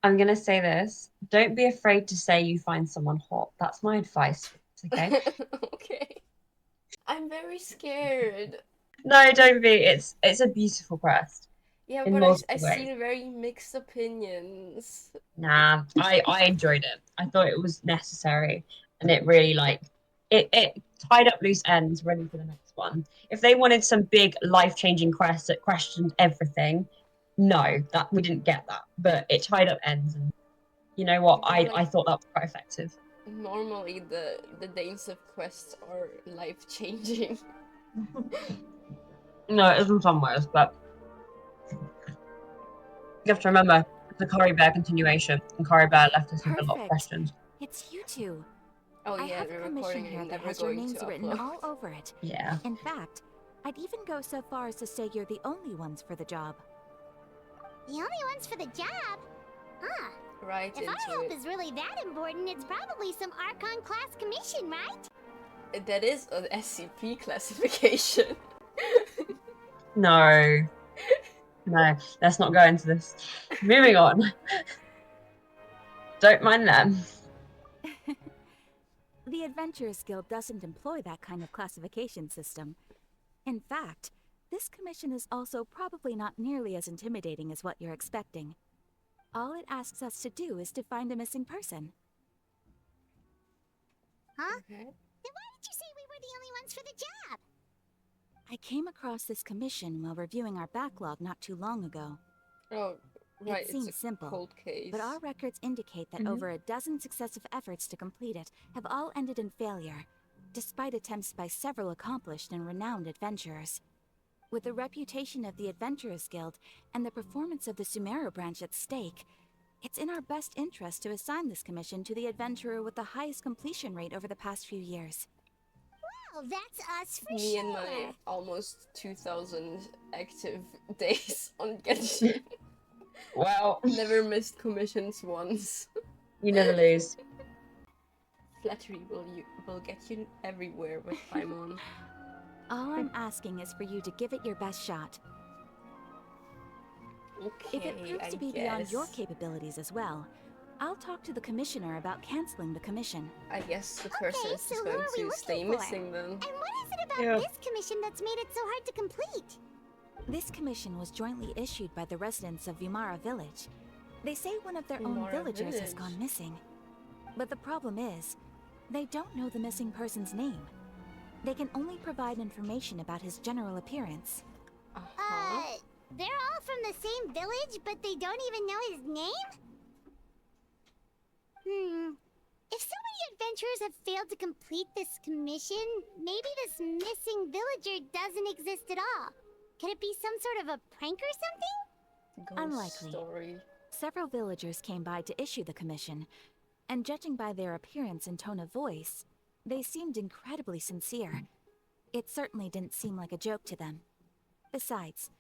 I'm gonna say this. Don't be afraid to say you find someone hot. That's my advice, okay? Okay. I'm very scared. No, don't be. It's a beautiful quest Yeah, in but multiple I've ways. seen very mixed opinions. Nah, I enjoyed it. I thought it was necessary, and it really like it tied up loose ends ready for the next one. If they wanted some big life-changing quest that questioned everything, no, that we didn't get that. But it tied up ends, and you know what? Yeah, I like thought that was quite effective. normally the Danes of quests are life changing. No, it is in some ways, but you have to remember the Curry Bear continuation, and Curry Bear left us with a lot of Perfect. questions. It's you two. Oh I yeah, have a the commission recording here is that never has your going to names written upload. all over it. Yeah. In fact, I'd even go so far as to say you're the only ones for the job. The only ones for the job? Huh. Right If our into help it. is really that important, it's probably some Archon class commission, right? That is an SCP classification. No, no, let's not go into this. Moving on. Don't mind them. The Adventurers Guild doesn't employ that kind of classification system. In fact, this commission is also probably not nearly as intimidating as what you're expecting. All it asks us to do is to find a missing person. Huh? Okay. Then why did you say we were the only ones for the job? I came across this commission while reviewing our backlog not too long ago. Oh, right, It it's seems a simple, cold case. but our records indicate that over a dozen successive efforts to complete it have all ended in failure, despite attempts by several accomplished and renowned adventurers. With the reputation of the Adventurers Guild and the performance of the Sumero branch at stake, it's in our best interest to assign this commission to the adventurer with the highest completion rate over the past few years. Well, that's us for Me sure. and my almost 2,000 active days on Genshin. Well, Never missed commissions once. you never lose. Flattery will get you everywhere with Paimon. All I'm asking is for you to give it your best shot. Okay, If it proves I to be guess. beyond your capabilities as well, I'll talk to the commissioner about canceling the commission. I guess the person is so just who going are we to looking stay for? missing then. And what is it about Yeah. this commission that's made it so hard to complete? This commission was jointly issued by the residents of Vimara Village. They say one of their own Vimara villagers has Village. gone missing. But the problem is, they don't know the missing person's name. They can only provide information about his general appearance. They're all from the same village, but they don't even know his name? If so many adventurers have failed to complete this commission, maybe this missing villager doesn't exist at all. Could it be some sort of a prank or something? Ghost Unlikely. story. Several villagers came by to issue the commission, and judging by their appearance and tone of voice, they seemed incredibly sincere. It certainly didn't seem like a joke to them. Besides,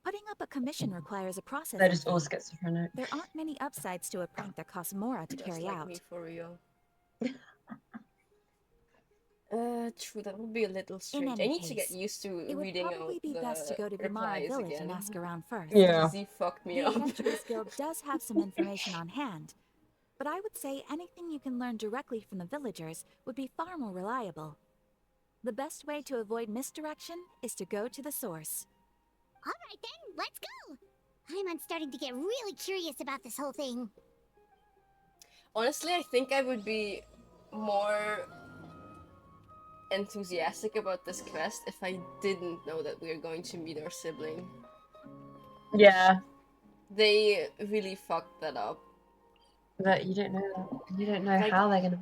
putting up a commission requires a process. They're just all schizophrenic. There aren't many upsides to a prank that costs Mora to Just carry like out. me for real. True, that would be a little strange. I any need to get case, used to It would reading probably out be the best to go to Vimara replies Village again. and ask around first. Yeah. Z fucked me The up. Adventurers Guild does have some information on hand, but I would say anything you can learn directly from the villagers would be far more reliable. The best way to avoid misdirection is to go to the source. Alright then, let's go! I'm starting to get really curious about this whole thing. Honestly, I think I would be more enthusiastic about this quest if I didn't know that we are going to meet our sibling. Yeah. They really fucked that up. But you don't know that. You don't know Like- how they're gonna.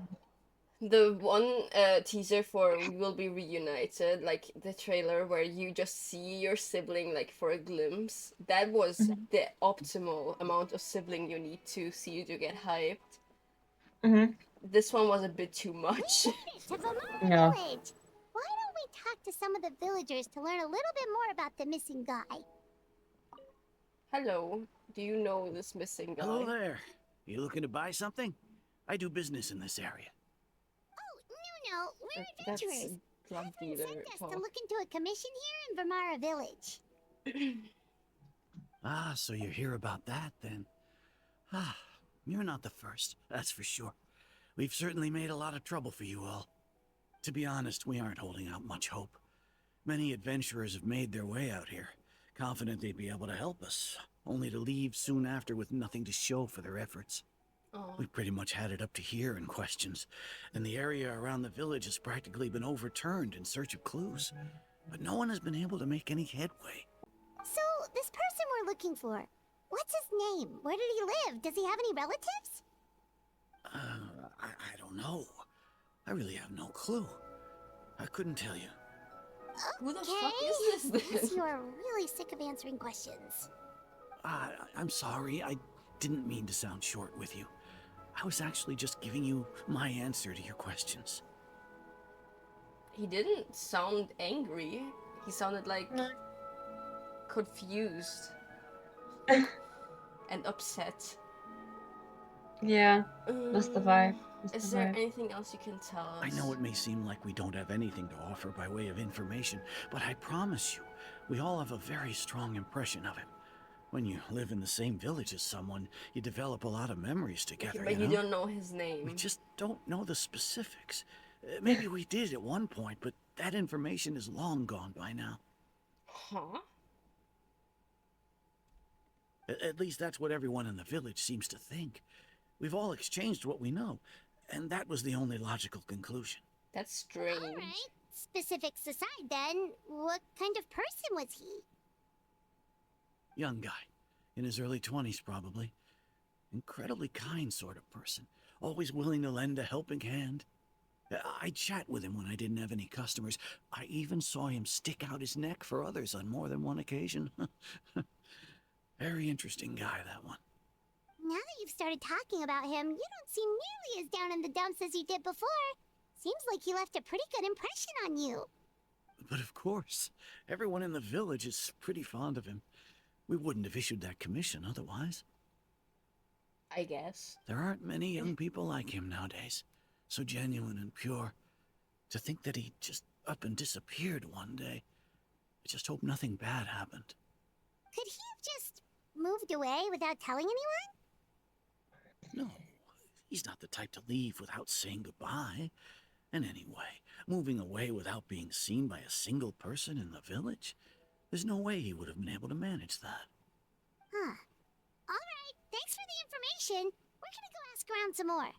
The one teaser for We Will Be Reunited, like the trailer where you just see your sibling like for a glimpse, that was the optimal amount of sibling you need to see you to get hyped. This one was a bit too much. To Vimara Yeah. Village! Why don't we talk to some of the villagers to learn a little bit more about the missing guy? Hello, do you know this missing guy? Hello there. You looking to buy something? I do business in this area. Oh, no, we're That's adventurers. drug Friend dealer sent us talk. to look into a commission here in Vimara Village. Ah, so you're here about that then. Ah, You're not the first, that's for sure. We've certainly made a lot of trouble for you all. To be honest, we aren't holding out much hope. Many adventurers have made their way out here, confident they'd be able to help us, only to leave soon after with nothing to show for their efforts. Oh. We've pretty much had it up to here in questions, and the area around the village has practically been overturned in search of clues. But no one has been able to make any headway. So, this person we're looking for, what's his name? Where did he live? Does he have any relatives? I don't know. I really have no clue. I couldn't tell you. Who the fuck is this then? Guess you are really sick of answering questions. I'm sorry. I didn't mean to sound short with you. I was actually just giving you my answer to your questions. He didn't sound angry. He sounded like confused and upset. Yeah, that's the vibe. Is there anything else you can tell us? I know it may seem like we don't have anything to offer by way of information, but I promise you, we all have a very strong impression of him. When you live in the same village as someone, you develop a lot of memories together, but you don't know his name. We just don't know the specifics. Maybe we did at one point, but that information is long gone by now. Huh? At least that's what everyone in the village seems to think. We've all exchanged what we know, and that was the only logical conclusion. That's strange. Alright, specifics aside then, what kind of person was he? Young guy, in his early 20s probably. Incredibly kind sort of person, always willing to lend a helping hand. I'd chat with him when I didn't have any customers. I even saw him stick out his neck for others on more than one occasion. Very interesting guy, that one. Now that you've started talking about him, you don't seem nearly as down in the dumps as you did before. Seems like he left a pretty good impression on you. But of course, everyone in the village is pretty fond of him. We wouldn't have issued that commission otherwise. I guess. There aren't many young people like him nowadays. So genuine and pure. To think that he just up and disappeared one day. I just hope nothing bad happened. Could he have just moved away without telling anyone? No, he's not the type to leave without saying goodbye. And anyway, moving away without being seen by a single person in the village? There's no way he would have been able to manage that. Huh. Alright, thanks for the information. We're gonna go ask around some more.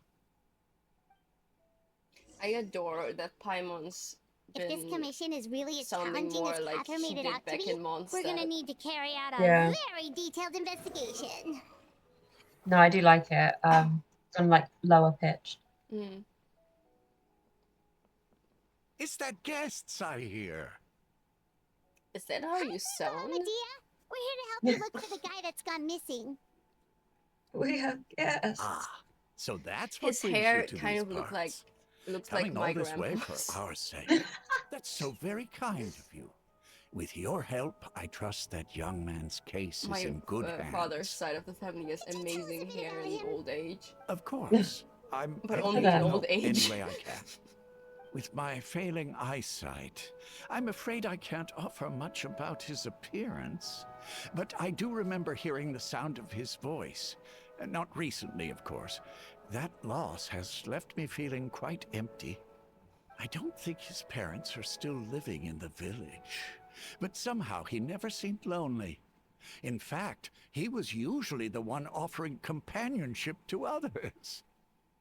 I adore that Paimon's If this commission is really as sounding challenging more as like Catherine she made it did out to back be, in Mondstadt. we're gonna need to carry out a Yeah. very detailed investigation. No, I do like it. It's on like lower pitch. Mm. It's that guests I hear. Is that how you sound? Medea, we're here to help you look for the guy that's gone missing. We have guests. Ah, so that's what His brings hair you to kind these of looks like parts. Coming my all this way grandpa's. for our sake. That's so very kind of you. With your help, I trust that young man's case is My in good hands. father's side of the family has Could you tell us a amazing bit hair about in him? old age. Of course. I'm But happy only to in help old age. any way I can. With my failing eyesight, I'm afraid I can't offer much about his appearance. But I do remember hearing the sound of his voice. Not recently, of course. That loss has left me feeling quite empty. I don't think his parents are still living in the village. But somehow he never seemed lonely. In fact, he was usually the one offering companionship to others.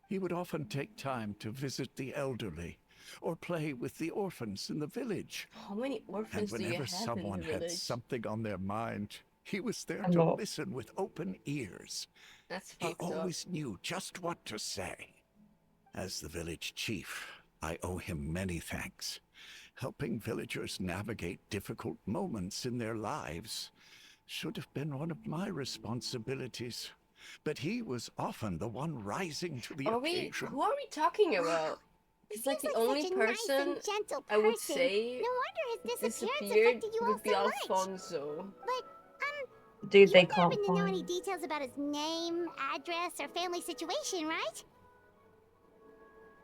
He would often take time to visit the elderly, or play with the orphans in the village. How many And orphans do you whenever have someone in the had village? something on their mind, he was there A to lot. listen with open ears. That's He fucked up. always knew just what to say. As the village chief, I owe him many thanks. Helping villagers navigate difficult moments in their lives should have been one of my responsibilities. But he was often the one rising to the Who are we talking about? He It's like seems the only such a nice person and gentle I would person. say No wonder his disappearance disappeared affected you all would be so much. Alfonso. But Dude, they you can't happen to know any find. details about his name, address, or family situation, right?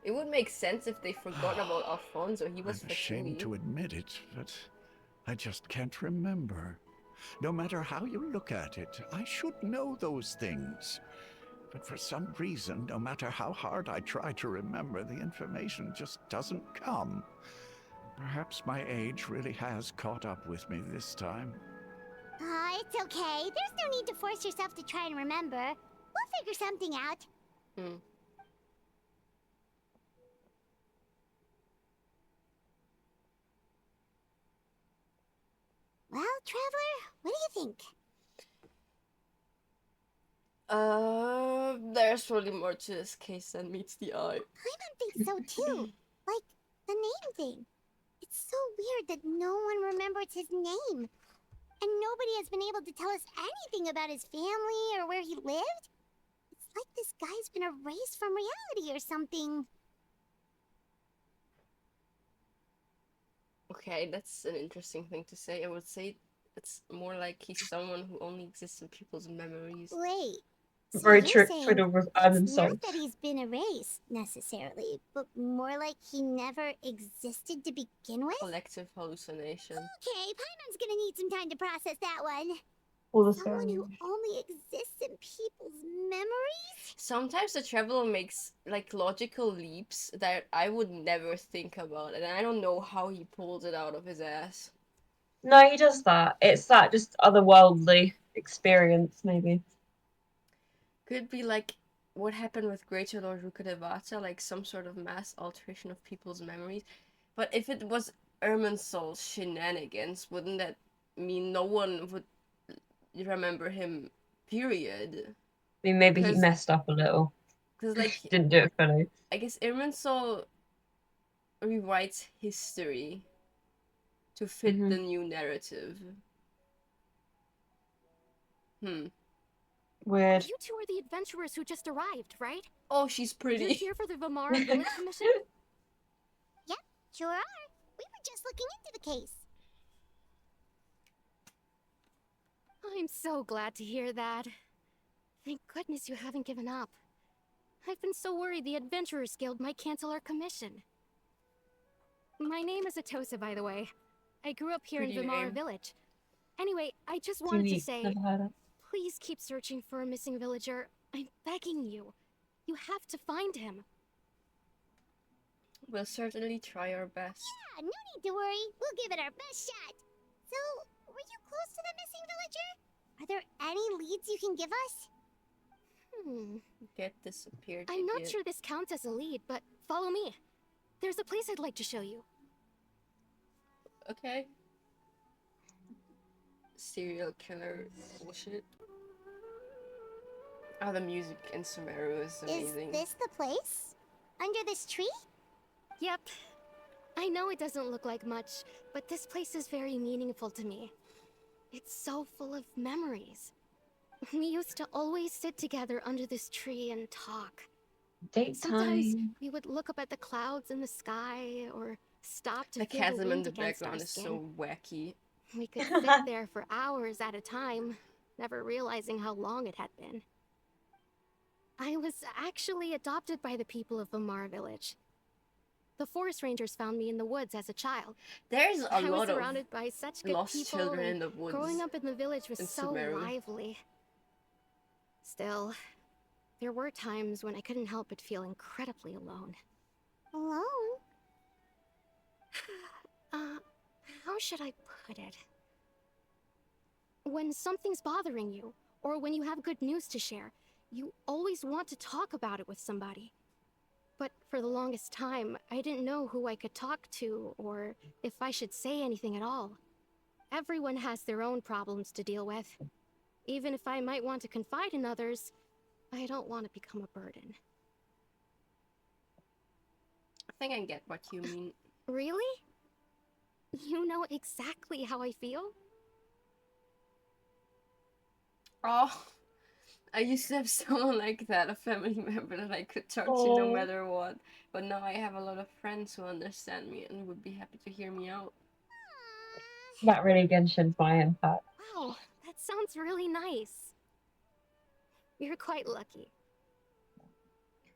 It would make sense if they forgot about Alfonso. He was I'm ashamed to admit it, but I just can't remember. No matter how you look at it, I should know those things. but for some reason, no matter how hard I try to remember, the information just doesn't come. Perhaps my age really has caught up with me this time. It's okay. There's no need to force yourself to try and remember. We'll figure something out. Hmm. Well, Traveler, what do you think? There's really more to this case than meets the eye. Paimon thinks so too. Like, the name thing. It's so weird that no one remembers his name. And nobody has been able to tell us anything about his family or where he lived. It's like this guy's been erased from reality or something. Okay, that's an interesting thing to say. I would say it's more like he's someone who only exists in people's memories. Wait. So Very you're true saying with it's Souls. not that he's been erased, necessarily, but more like he never existed to begin with? Collective hallucination. Okay, Paimon's gonna need some time to process that one. All the Someone who same. only exists in people's memories? Sometimes the traveler makes like logical leaps that I would never think about, and I don't know how he pulled it out of his ass. No, he does that. It's that just otherworldly experience, maybe. Could be like what happened with Greater Lord Rukkhadevata, like some sort of mass alteration of people's memories. But if it was Irminsul's shenanigans, wouldn't that mean no one would remember him, period? I mean, maybe he 'Cause- messed up a little. Because, like, Didn't do it fully. I guess Irminsul rewrites history to fit the new narrative. Weird. You two are the adventurers who just arrived, right? Oh, she's pretty. You're here for the Vamara Village Commission? Yep, sure are. We were just looking into the case. I'm so glad to hear that. Thank goodness you haven't given up. I've been so worried the Adventurers Guild might cancel our commission. My name is Atosa, by the way. I grew up here Pretty in Vamara name. Village. Anyway, I just wanted to Unique. say, Never heard it. please keep searching for a missing villager. I'm begging you. You have to find him. We'll certainly try our best. Yeah, no need to worry. We'll give it our best shot. So, were you close to the missing villager? Are there any leads you can give us? Get disappeared. I'm not idiot. sure this counts as a lead, but follow me. There's a place I'd like to show you. Okay. Serial killer bullshit. Oh, the music in Sumeru is amazing. Is this the place? Under this tree? Yep. I know it doesn't look like much, but this place is very meaningful to me. It's so full of memories. We used to always sit together under this tree and talk. Date Sometimes time. we would look up at the clouds in the sky or stop to The feel the chasm in wind the against our background is skin. so wacky. We could sit there for hours at a time, never realizing how long it had been. I was actually adopted by the people of Vamara Village. The forest rangers found me in the woods as a child. There's a I was lot of surrounded by such good lost people, children and in the woods. growing up in the village was in so Sumeru. lively. Still, there were times when I couldn't help but feel incredibly alone. Alone? How should I put it? When something's bothering you, or when you have good news to share, you always want to talk about it with somebody. But for the longest time, I didn't know who I could talk to, or if I should say anything at all. Everyone has their own problems to deal with. Even if I might want to confide in others, I don't want to become a burden. I think I get what you mean. Really? You know exactly how I feel? Oh, I used to have someone like that, a family member that I could talk to no Oh. matter what. But now I have a lot of friends who understand me and would be happy to hear me out. That really Genshin's my impact. Wow, that sounds really nice. You're quite lucky.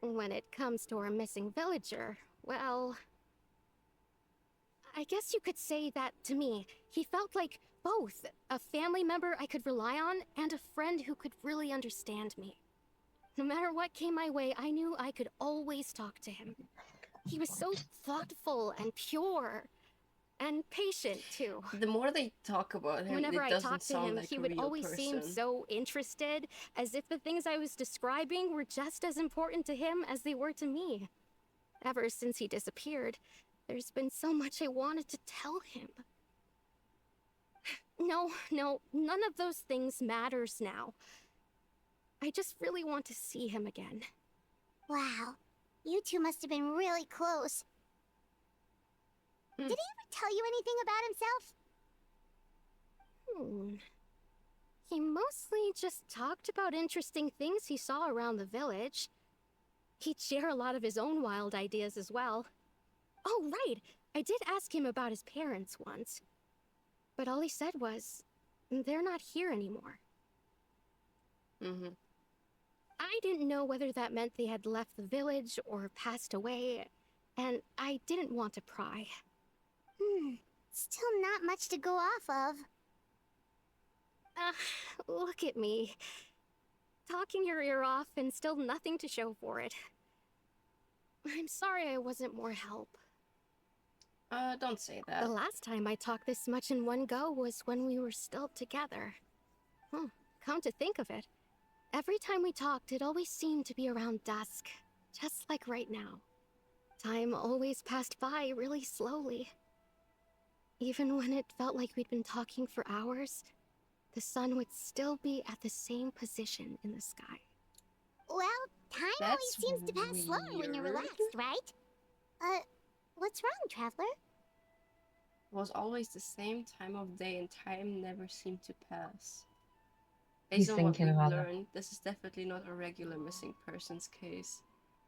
When it comes to our missing villager, well, I guess you could say that to me. He felt like both a family member I could rely on and a friend who could really understand me. No matter what came my way, I knew I could always talk to him. He was so thoughtful and pure. And patient, too. The more they talk about him, Whenever it I doesn't talked to sound him, like he a would real always seem person. so interested, as if the things I was describing were just as important to him as they were to me. Ever since he disappeared, there's been so much I wanted to tell him. No, none of those things matters now. I just really want to see him again. Wow. You two must have been really close. Did he ever tell you anything about himself? He mostly just talked about interesting things he saw around the village. He'd share a lot of his own wild ideas as well. Oh, right! I did ask him about his parents once. But all he said was, they're not here anymore. I didn't know whether that meant they had left the village or passed away, and I didn't want to pry. Still not much to go off of. Look at me. Talking your ear off and still nothing to show for it. I'm sorry I wasn't more help. Don't say that. The last time I talked this much in one go was when we were still together. Come to think of it, every time we talked, it always seemed to be around dusk, just like right now. Time always passed by really slowly. Even when it felt like we'd been talking for hours, the sun would still be at the same position in the sky. Well, time always seems to pass slower when you're relaxed, right? What's wrong, Traveler? It was always the same time of day and time never seemed to pass. He's Based on what thinking we've about learned, this is definitely not a regular missing persons case.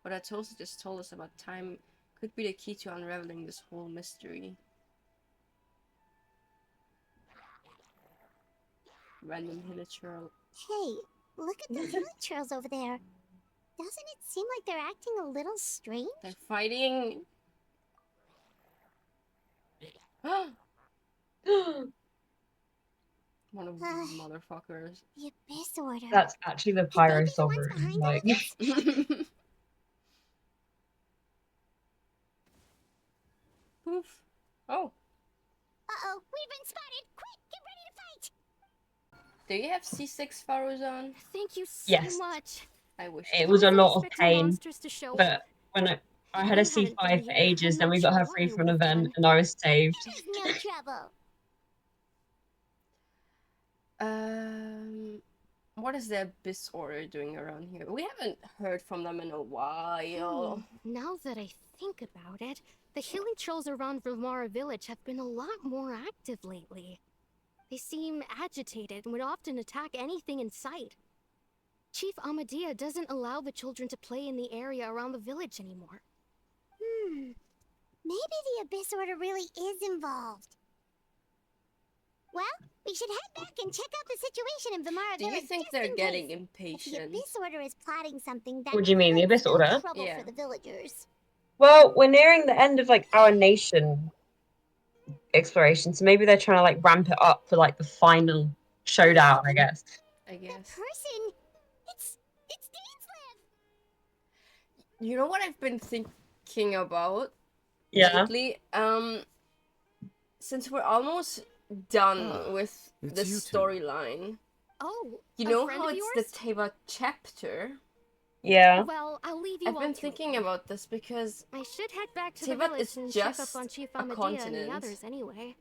What Atosa just told us about time could be the key to unraveling this whole mystery. Random hilichurl. Hey, look at the hilichurls over there. Doesn't it seem like they're acting a little strange? They're fighting. One of these motherfuckers. The Abyss Order. That's actually the Pyro Sovereign. Like, Poof. Oh. Uh-oh, we've been spotted! Quick, get ready to fight! Do you have C6 Faruzan? Thank you so Yes. much. I wish it was a lot of pain, Monsters to show but when I had a You haven't C5 been for here. ages, I'm then not we got sure her why free I for an would've event, done. and I was saved. There's no trouble. What is the Abyss Order doing around here? We haven't heard from them in a while. Now that I think about it, the healing trolls around Vilmara village have been a lot more active lately. They seem agitated and would often attack anything in sight. Chief Amadea doesn't allow the children to play in the area around the village anymore. Maybe the Abyss Order really is involved. Well, we should head back and check out the situation in Vilmara Do village. you think just they're in getting case. If the impatient? Abyss Order is plotting something that What do you mean, the could Abyss spell Order? trouble Yeah. for the villagers. Well, we're nearing the end of like our nation exploration, so maybe they're trying to like ramp it up for like the final showdown, I guess. I The guess. person, it's Dainslev. You know what I've been thinking about Yeah. lately? Since we're almost done with it's the you two. storyline, Oh, you a know friend how of it's yours? the Teva chapter? Yeah. Well, I'll leave you I've all been to it thinking then. about this because I should head back to the Teyvat village is and check up just on Chief a Amadea and continent. the others anyway.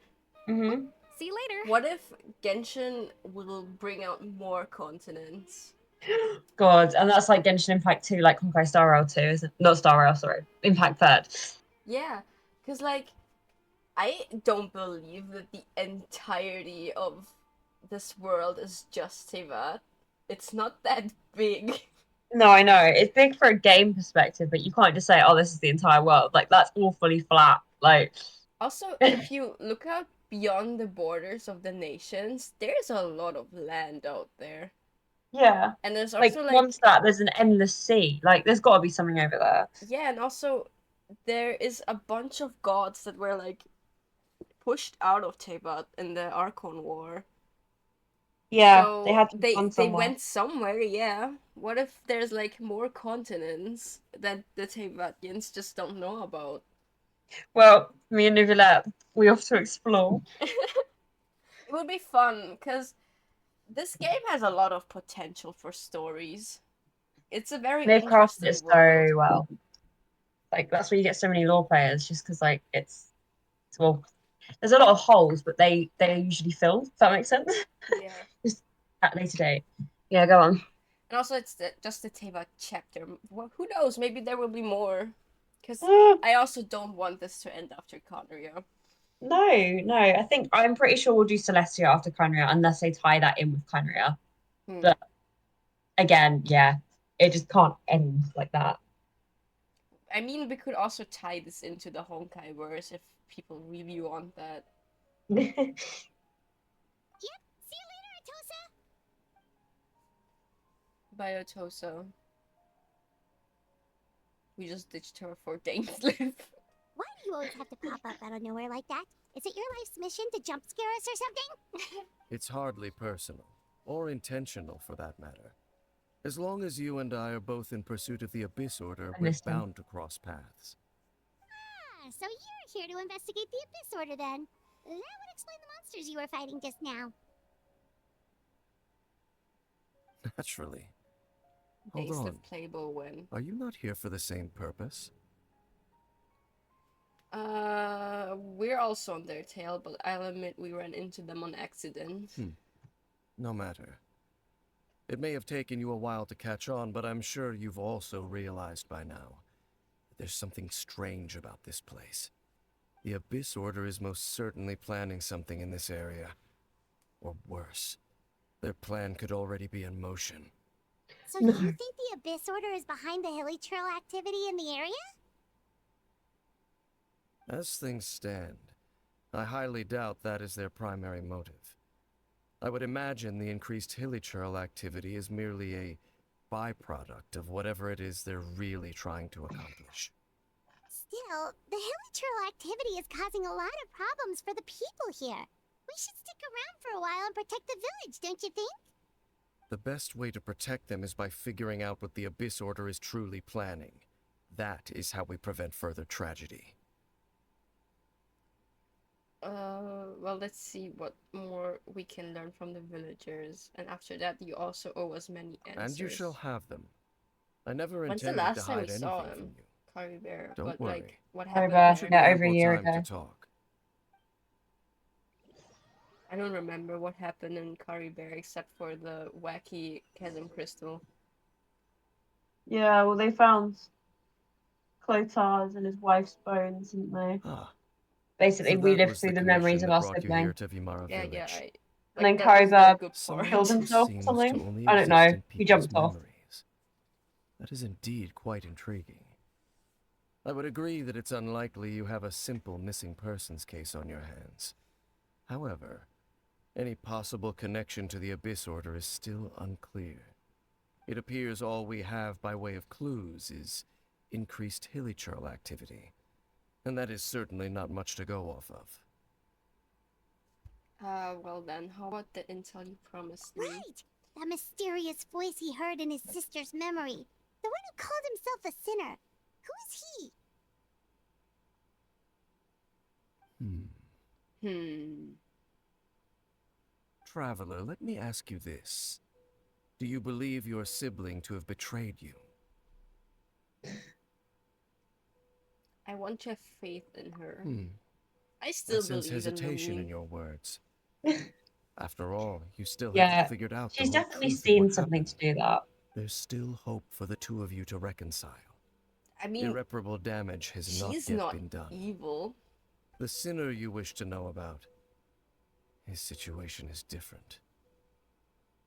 Mm-hmm. See you later. what if Genshin will bring out more continents? God, and that's like Genshin Impact 2, like Honkai Star Rail 2, isn't it? Not Star Rail, sorry. Impact 3rd. Yeah, because like, I don't believe that the entirety of this world is just Teyvat. It's not that big. No, I know. It's big for a game perspective, but you can't just say, oh, this is the entire world. Like, that's awfully flat. Like, Also, if you look out beyond the borders of the nations, there's a lot of land out there. yeah. And there's Like, also like, once that, there's an endless sea. Like, there's got to be something over there. yeah, and also there is a bunch of gods that were like pushed out of Teyvat in the Archon War. Yeah, they So had to have they gone they somewhere. went somewhere, yeah. What if there's like more continents that the Teyvatians just don't know about? Well, me and Nicolette, we have to explore. It would be fun because this game has a lot of potential for stories. It's a very They've crafted it interesting world. so well. Like that's where you get so many lore players, just because like it's well, there's a lot of holes, but they are usually filled. If that makes sense. Yeah. Just at later date. Yeah, go on. And also, it's just the Teyvat chapter. Well, who knows? Maybe there will be more. Because Uh, I also don't want this to end after Conria. no. I think I'm pretty sure we'll do Celestia after Chimera unless they tie that in with Chimera. Hmm. But again, yeah, it just can't end like that. I mean, we could also tie this into the Honkai verse if people really want that. Yep. See you later, Atosa. Biotoso. We just ditched her for Dainsliff. Why do you always have to pop up out of nowhere like that? Is it your life's mission to jump scare us or something? It's hardly personal, or intentional for that matter. As long as you and I are both in pursuit of the Abyss Order, I we're missed him. bound to cross paths. Ah, so you're here to investigate the Abyss Order then. That would explain the monsters you were fighting just now. Naturally. Hold Dainsliff on. playable when. Are you not here for the same purpose? We're also on their tail, but I'll admit we ran into them on accident. No matter. It may have taken you a while to catch on, but I'm sure you've also realized by now that there's something strange about this place. The Abyss Order is most certainly planning something in this area. Or worse, their plan could already be in motion. So you think the Abyss Order is behind the hilly trail activity in the area? As things stand, I highly doubt that is their primary motive. I would imagine the increased hilichurl activity is merely a byproduct of whatever it is they're really trying to accomplish. Still, the hilly trail activity is causing a lot of problems for the people here. We should stick around for a while and protect the village, don't you think? The best way to protect them is by figuring out what the Abyss Order is truly planning. That is how we prevent further tragedy. Well, let's see what more we can learn from the villagers. And after that, you also owe us many answers. And you shall have them. I never When's the intended to last time hide we saw anything him? from you. Kari Bear. Don't But, worry. like, what Over- happened We should there? Yeah, have over a ample year time ago. to talk. I don't remember what happened in Kari Bear except for the wacky chasm crystal. Yeah, well, they found Clotar's and his wife's bones, didn't they? Ah, Basically, so we that lived was through the commission memories of that our brought you here sibling. to Vimara Yeah, Village. And then that was the good Someone part. killed who himself or seems something? to only I don't know. exist in He people's jumped off. memories. That is indeed quite intriguing. I would agree that it's unlikely you have a simple missing persons case on your hands. However, any possible connection to the Abyss Order is still unclear. It appears all we have by way of clues is increased hilichurl activity, and that is certainly not much to go off of. Well then, how about the intel you promised me? Right! That mysterious voice he heard in his sister's memory. The one who called himself a sinner. Who is he? Traveler, let me ask you this. Do you believe your sibling to have betrayed you? I want to have faith in her. I I still sense believe hesitation in in Lumi. your words. After all, you still Yeah, haven't figured out the she's whole definitely truth of seen what something happened. to do that. There's still hope for the two of you to reconcile. I mean, Irreparable damage has not she's yet not been done. evil. The sinner you wish to know about, his situation is different.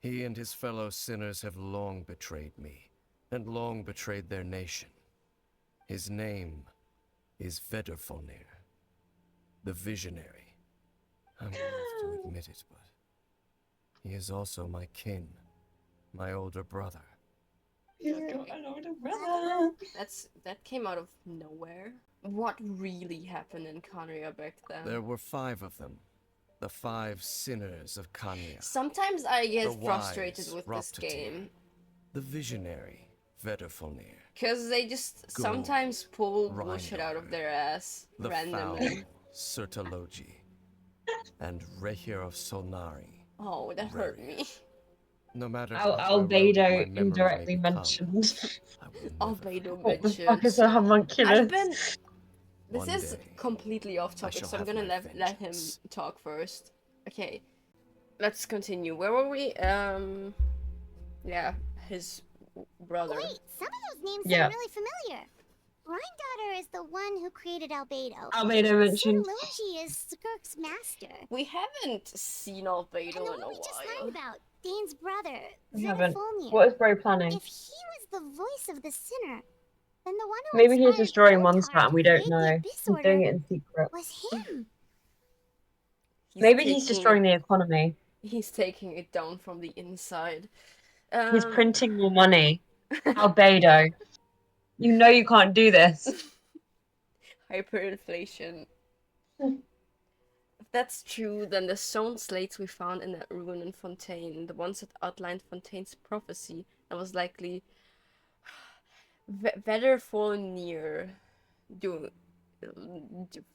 He and his fellow sinners have long betrayed me, and long betrayed their nation. His name is Vedrfonir, the Visionary. I'm loath to admit it, but he is also my kin, my older brother. That came out of nowhere. What really happened in Conria back then? There were 5 of them, The 5 sinners of Kanya. Sometimes I get The frustrated wise with this Roptatyr. game. The visionary Vedderfolnir. Because they just Gold, sometimes pull bullshit out of Rhindar, their ass The randomly. foul Sertologi. And Rehir of Solnari. Oh, that hurt me. No matter Al how eroded my Albedo memory indirectly may become, mentioned. I will never Albedo forget. What the fuck is mentions. a homunculus? I've been. This One is day, completely off I topic, shall so I'm have gonna my let him vengeance. talk first. Okay, let's continue. Where were we? Yeah, his brother. Wait, some of those names Yeah. sound really familiar. Granddaughter is the one who created Albedo. Albedo mentioned. Sirlogi is Skirk's master. We haven't seen And Albedo the in one a we just while. learned about, Dane's brother, We haven't. Zerdafolnir. What is Bro planning? If he was the voice of the sinner, then the one who Maybe he's inspired destroying Eldar Mondstadt and to we don't create the know. Abyss He's Order doing it in secret. was him. Maybe he's destroying the economy. He's taking it down from the inside. He's printing more money. Albedo. You know you can't do this. Hyperinflation. If that's true, then the stone slates we found in that ruin in Fontaine, the ones that outlined Fontaine's prophecy, and was likely Vedderfolnir doing.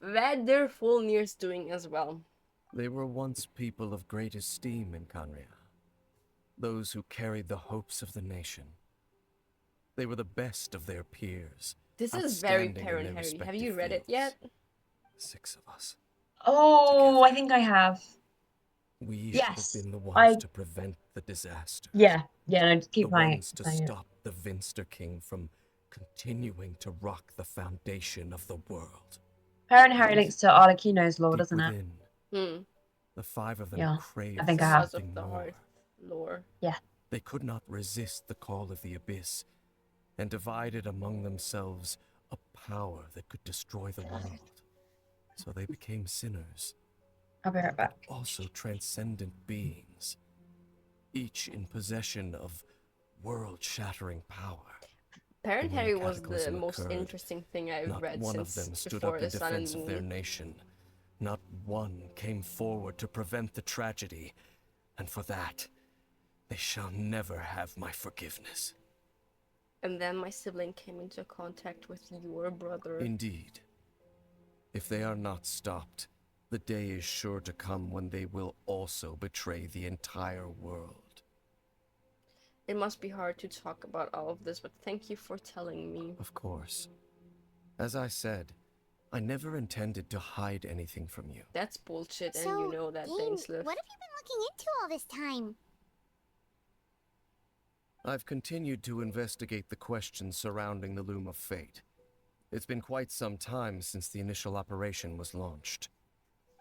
Vedderfolnir's doing as well. They were once people of great esteem in Canria. Those who carried the hopes of the nation. They were the best of their peers. This is very outstanding in Parent their Harry. Have respective you read it fields. yet? 6 of us. Oh, I think I have. We Yes, should have been the ones I- to prevent the disaster. Yeah, no, just keep the playing ones it. to Playing it. stop the Vinster King from continuing to rock the foundation of the world. Parent Harry links to Arlecchino's law, Deep doesn't it? within, Hmm. the 5 of them Yeah, craved I think I have. something Of the more. heart lore. Yeah. They could not resist the call of the abyss, and divided among themselves a power that could destroy the world. So they became sinners, I'll be right back. also transcendent beings, each in possession of world-shattering power. Parent And when Harry the was the cataclysm most occurred, interesting thing I've Not read one of since them stood before up in the Sun and defense of their Moon. nation. Not one came forward to prevent the tragedy, and for that, they shall never have my forgiveness. And then my sibling came into contact with your brother. Indeed. If they are not stopped, the day is sure to come when they will also betray the entire world. It must be hard to talk about all of this, but thank you for telling me. Of course. As I said, I never intended to hide anything from you. That's bullshit, and So, you know that, Dane, Dainsleif. what have you been looking into all this time? I've continued to investigate the questions surrounding the Loom of Fate. It's been quite some time since the initial operation was launched.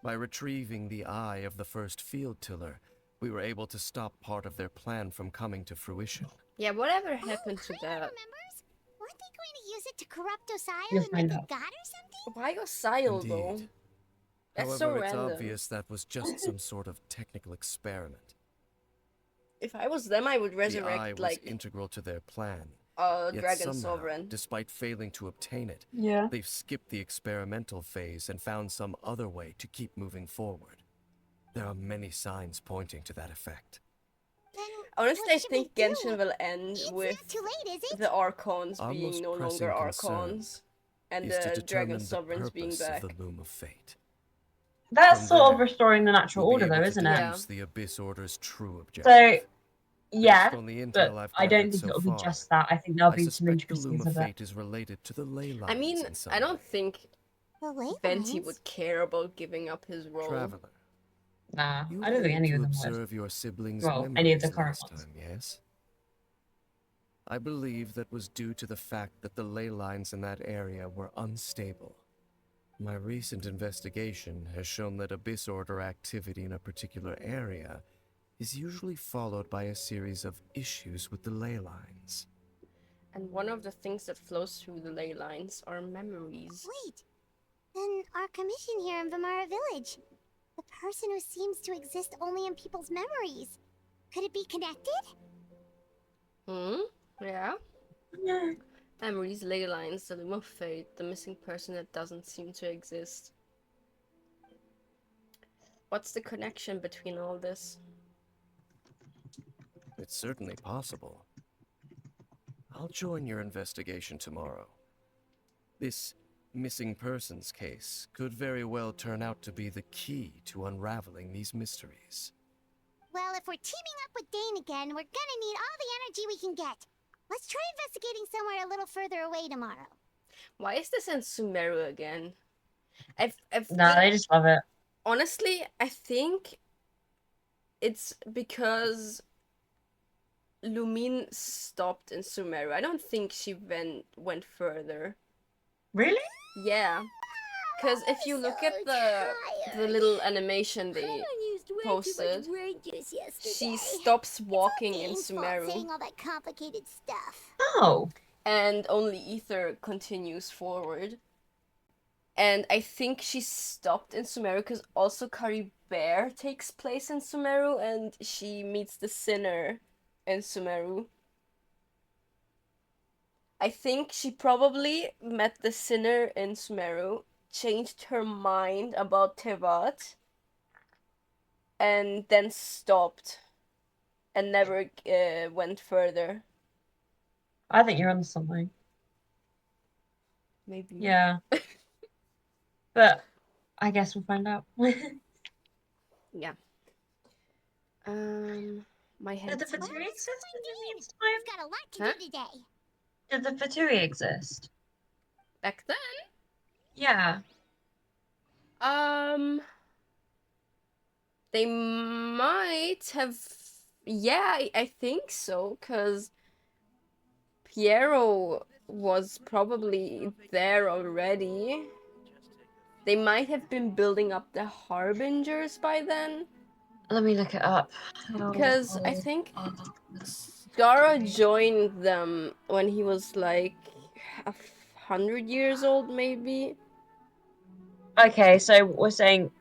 By retrieving the eye of the first field tiller, we were able to stop part of their plan from coming to fruition. Yeah, whatever happened to Paimon that? remembers? Weren't they going to use it to corrupt Osial You'll and make find a out. god or something? Why Osil, though? Indeed. That's However, so it's random. obvious that was just some sort of technical experiment. If I was them, I would The eye resurrect, was like, integral to their plan. a Yet Dragon somehow, Sovereign. despite failing to obtain it, Yeah. they've skipped the experimental phase and found some other way to keep moving forward. There are many signs pointing to that effect. Then Honestly, I what should we think do? Genshin will end It's with not too late, is it? the Archons Our being most no longer pressing concern Archons, and is to the Dragon determine the Sovereigns being purpose back. of the Loom of Fate. That's From sort of there, restoring the natural We'll be order, able though, to isn't it? deduce the Abyss Order's true objective. So, yeah, Based on the intel but I've I don't gathered think so it'll be far, just that. I think there'll I be some suspect the Loom intricacies of of it. Fate is related to the ley lines I mean, in some I don't way. think The ley Venti lines? would care about giving up his role. Traveler, Nah, you I don't think hoped any to of them would. observe your siblings' Well, any of the memories current last ones. time, yes? I believe that was due to the fact that the ley lines in that area were unstable. My recent investigation has shown that Abyss Order activity in a particular area is usually followed by a series of issues with the ley lines. And one of the things that flows through the ley lines are memories. Wait. Then our commission here in Vimara Village. The person who seems to exist only in people's memories. Could it be connected? Hmm? Yeah? Yeah. Memories, ley lines, the Loom of Fate, the missing person that doesn't seem to exist. What's the connection between all this? It's certainly possible. I'll join your investigation tomorrow. This missing persons case could very well turn out to be the key to unraveling these mysteries. Well, if we're teaming up with Dane again, we're gonna need all the energy we can get. Let's try investigating somewhere a little further away tomorrow. Why is this in Sumeru again? Nah, they just love it. Honestly, I think it's because Lumine stopped in Sumeru. I don't think she went further. Really? Yeah. Because if you look at the little animation they posted, she stops walking in Sumeru. Saying all that complicated stuff. Oh. And only Ether continues forward. And I think she stopped in Sumeru because also Bear takes place in Sumeru, and she meets the Sinner in Sumeru. I think she probably met the Sinner in Sumeru, changed her mind about Tevat, and then stopped and never went further. I think you're on something. Maybe. Yeah. But I guess we'll find out. Yeah. My head. Did the Fatui exist in the meantime? We've got a lot to do today. Did the Fatui exist? Back then? Yeah. They might have. Yeah, I think so, because Piero was probably there already. They might have been building up the Harbingers by then. Let me look it up. Because I think Gara joined them when he was like 100 years old, maybe. Okay, so we're saying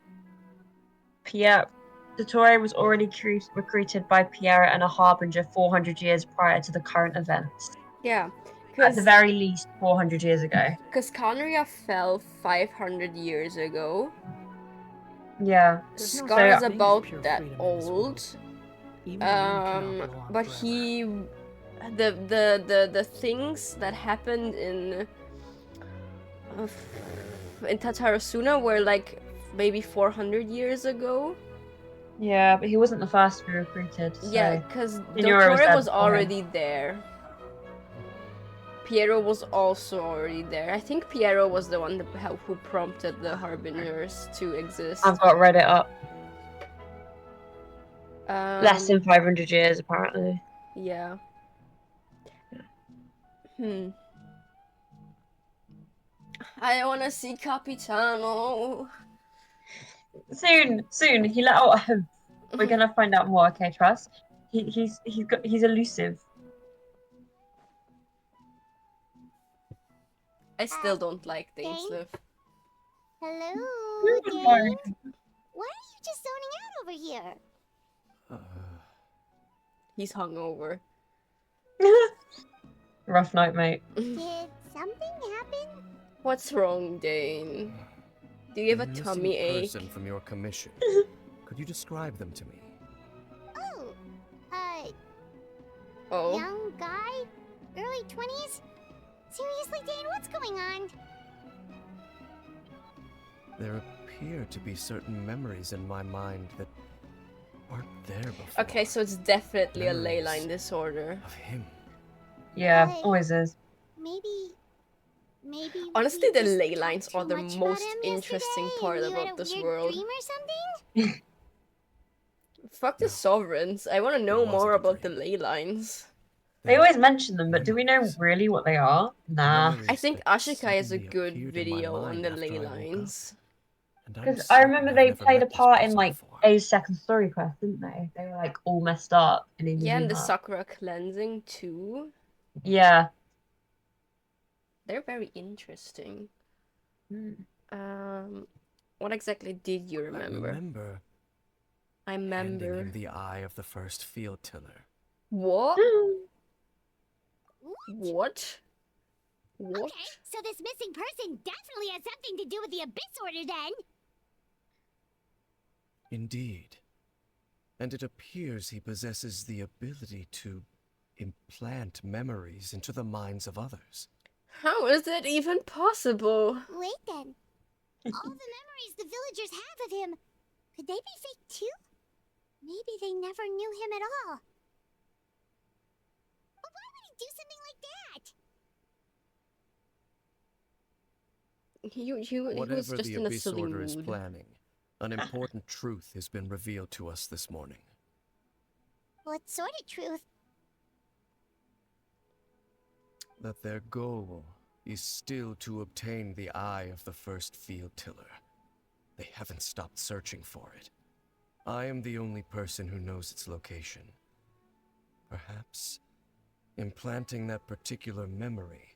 Pierre Dottore was already recruited by Piera and a Harbinger 400 years prior to the current events. Yeah. At the very least 400 years ago. Because Conria fell 500 years ago. Yeah. Scar is about that old. But he... The things that happened in Tatarasuna were like maybe 400 years ago. Yeah, but he wasn't the first to be recruited. So yeah, because Dottore was already there. Piero was also already there. I think Piero was the one who prompted the Harbingers to exist. I've got Reddit up. Less than 500 years, apparently. Yeah. I wanna see Capitano. Soon. He let out a hoof. We're gonna find out more. Okay, trust. He's elusive. I still don't like Dainsleif. Hello, Dane? Why are you just zoning out over here? He's hungover. Rough night, mate. Did something happen? What's wrong, Dane? Do you have a tummy ache? Person from your commission. Could you describe them to me? Oh. Young guy? Early 20s? Seriously, Dane, what's going on? There appear to be certain memories in my mind that weren't there before. Okay, so it's definitely a ley line disorder. Of him. Yeah, always is. Maybe. Honestly, the ley lines are the most interesting part about this world. Dream or something? Fuck the sovereigns. I want to know more about the ley lines. They always mention them, but do we know really what they are? Nah. I think Ashika is a good video on the ley lines. Because I remember they played a part in like A's second story quest, didn't they? They were like all messed up. Yeah, and the Sakura cleansing too. Yeah. They're very interesting. What exactly did you remember? I remember. Handing him the eye of the first field tiller. What? What? Okay, so this missing person definitely has something to do with the Abyss Order then. Indeed. And it appears he possesses the ability to implant memories into the minds of others. How is that even possible? Wait then. All the memories the villagers have of him, could they be fake too? Maybe they never knew him at all. But why would he do something like that? He was Whatever just the in a Abyss silly Order is mood. planning, an important truth has been revealed to us this morning. What sort of truth? That their goal is still to obtain the eye of the first field tiller. They haven't stopped searching for it. I am the only person who knows its location. Perhaps implanting that particular memory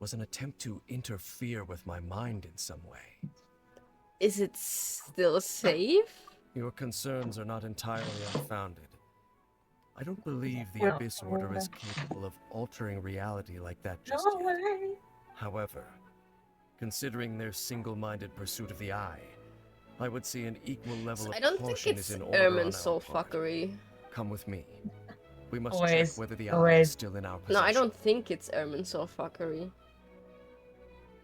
was an attempt to interfere with my mind in some way. Is it still safe? Your concerns are not entirely unfounded. I don't believe the Abyss Order is capable of altering reality like that just No yet. way. However, considering their single-minded pursuit of the eye, I would see an equal level I of don't think caution it's is in order on our soul part. fuckery. Come with me. We must Always, check whether the eye always. is still in our No, possession. I don't think it's soul fuckery.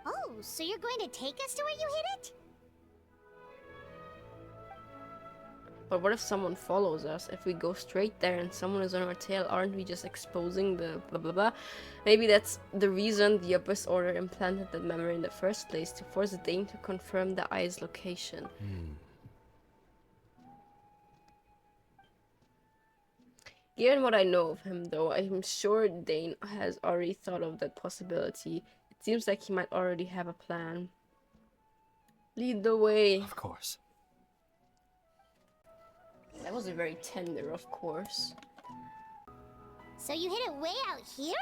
Oh, so you're going to take us to where you hid it? But what if someone follows us? If we go straight there and someone is on our tail, aren't we just exposing the blah blah blah? Maybe that's the reason the Abyss Order implanted that memory in the first place, to force Dane to confirm the eye's location. Given what I know of him, though, I'm sure Dane has already thought of that possibility. It seems like he might already have a plan. Lead the way. Of course. That was a very tender, of course. So you hid it way out here?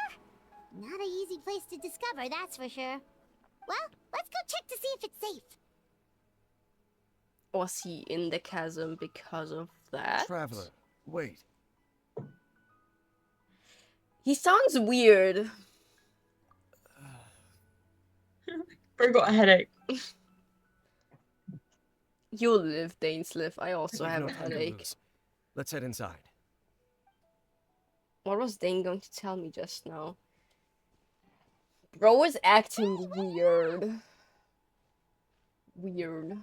Not an easy place to discover, that's for sure. Well, let's go check to see if it's safe. Was he in the chasm because of that? Traveler, wait. He sounds weird. Bro got a headache. You'll live, Dane's live. I also We've have no a time to headache. lose. Let's head inside. What was Dane going to tell me just now? Bro is acting weird. Weird.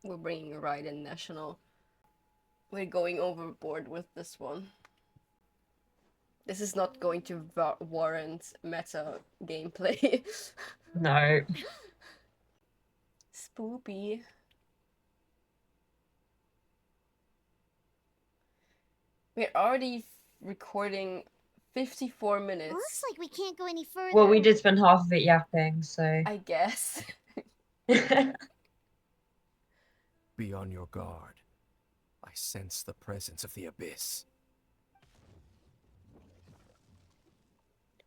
We're bringing a ride in National. We're going overboard with this one. This is not going to warrant meta gameplay. No. Spoopy. We're already recording 54 minutes. Looks like we can't go any further. Well, we did spend half of it yapping, so. I guess. Be on your guard. I sense the presence of the Abyss.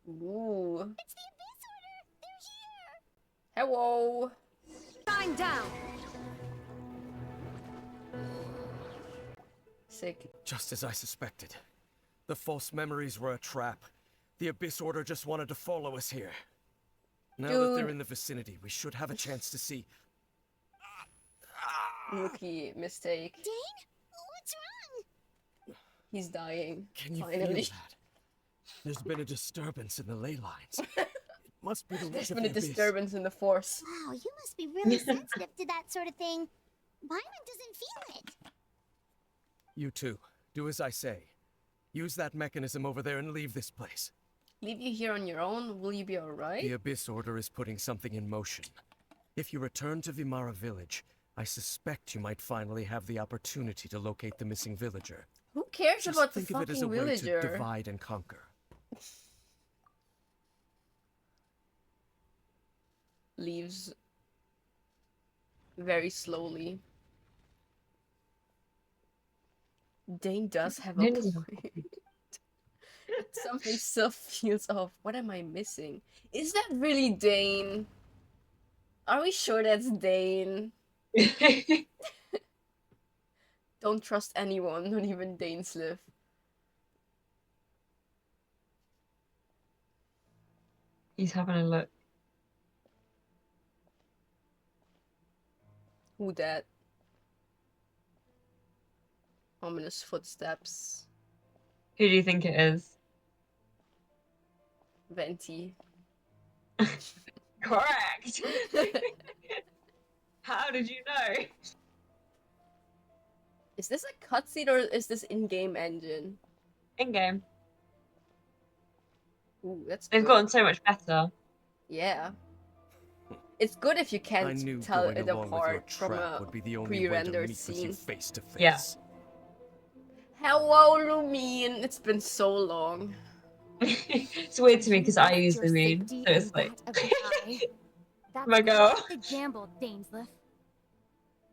Ooh. It's the Abyss Order! They're here! Hello. Shine down. Sick. Just as I suspected. The false memories were a trap. The Abyss Order just wanted to follow us here. Now that they're Dude. in the vicinity, we should have a chance to see. Rookie mistake. Dane? What's wrong? He's dying. Can you Finally. feel that? There's been a disturbance in the ley lines. It must be the There's reach of been the a Abyss. disturbance in the force. Wow, you must be really sensitive to that sort of thing. Byron doesn't feel it. You too. Do as I say. Use that mechanism over there and leave this place. Leave you here on your own? Will you be alright? The Abyss Order is putting something in motion. If you return to Vimara village, I suspect you might finally have the opportunity to locate the missing villager. Who cares Just about the think of it as a fucking way villager? to divide and conquer. Leaves very slowly. Dane does have a Dane doesn't have point. Something still feels off. What am I missing? Is that really Dane? Are we sure that's Dane? Don't trust anyone, not even Dainsliff. He's having a look. Who that? Ominous footsteps. Who do you think it is? Venti. Correct! How did you know? Is this a cutscene or is this in-game engine? In-game. Ooh, that's They've good. gotten so much better. Yeah. It's good if you I can't knew tell going it along with your apart from trap a would be the only way to pre-rendered meet with you scene. face to face. Yeah. Hello, Lumine. It's been so long. It's weird to me because I use Your the meme, safety so it's and like, that of the eye. That's my girl. quite the gamble, Dainsliff.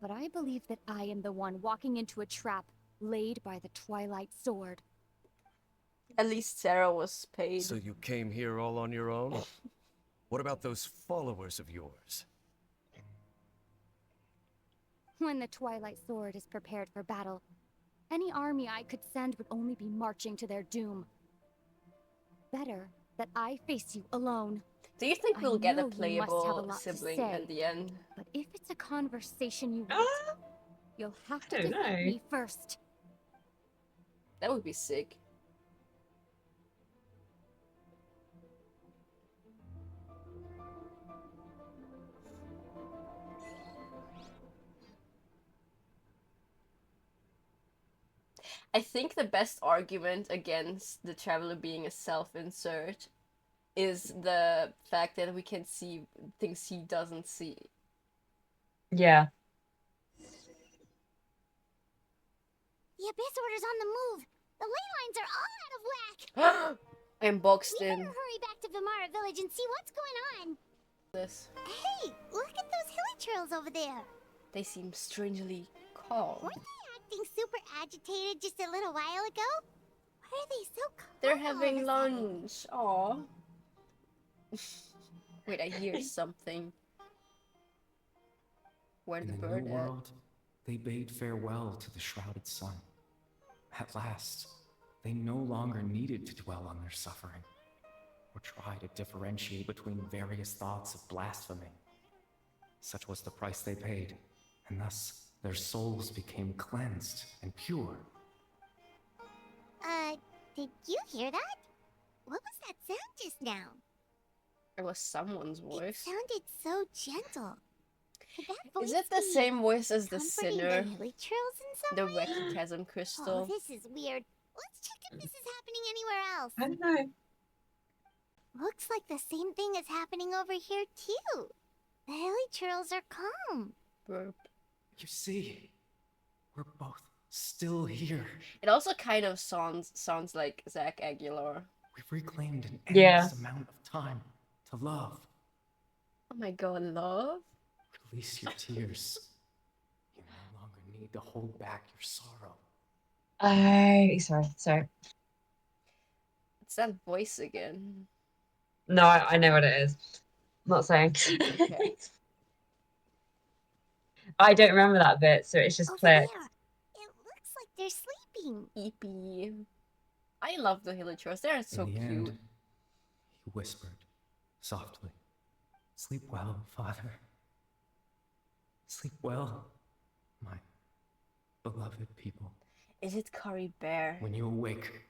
But I believe that I am the one walking into a trap laid by the Twilight Sword. At least Sarah was paid. So you came here all on your own? What about those followers of yours? When the Twilight Sword is prepared for battle, any army I could send would only be marching to their doom. Better that I face you alone. Do you think I we'll get a know you must have a playable lot to sibling say. at the end? But if it's a conversation you want, you'll have to I don't defeat know. me first. That would be sick. I think the best argument against the Traveler being a self-insert is the fact that we can see things he doesn't see. Yeah. The Abyss Order's on the move. The ley lines are all out of whack. I'm boxed We in. better hurry back to Vimara Village and see what's going on. This. Hey, look at those hilly trails over there. They seem strangely calm. Weren't they acting super agitated just a little while ago? Why are they so calm? They're all of having a sudden? lunch. Aw. Wait, I hear something. Where'd the In the bird new at? world, they bade farewell to the shrouded sun. At last, they no longer needed to dwell on their suffering, or try to differentiate between various thoughts of blasphemy. Such was the price they paid, and thus their souls became cleansed and pure. Did you hear that? What was that sound just now? It was someone's It voice. sounded so gentle. Could that voice Is it the be same voice as the comforting sinner? the hilly trails in some The way? Wacky Chasm Oh, Crystal? this is weird. Let's check if this is happening anywhere else. I don't know. Looks like the same thing is happening over here too. The hilly trails are calm. Burp. You see, we're both still here. It also kind of sounds like Zach Aguilar. We've reclaimed an Yeah. endless amount of time to love. Oh my god, love? Release your tears. You no longer need to hold back your sorrow. Sorry. It's that voice again. No, I know what it is. I'm not saying. Okay. I don't remember that bit, so it's just Over clicked. there. It looks like they're sleeping. Eepy. I love the Hilly Trails. They're so In the cute. end, he whispered softly, "Sleep well, Father. Sleep well, my beloved people. Is it Curry Bear? When you awake,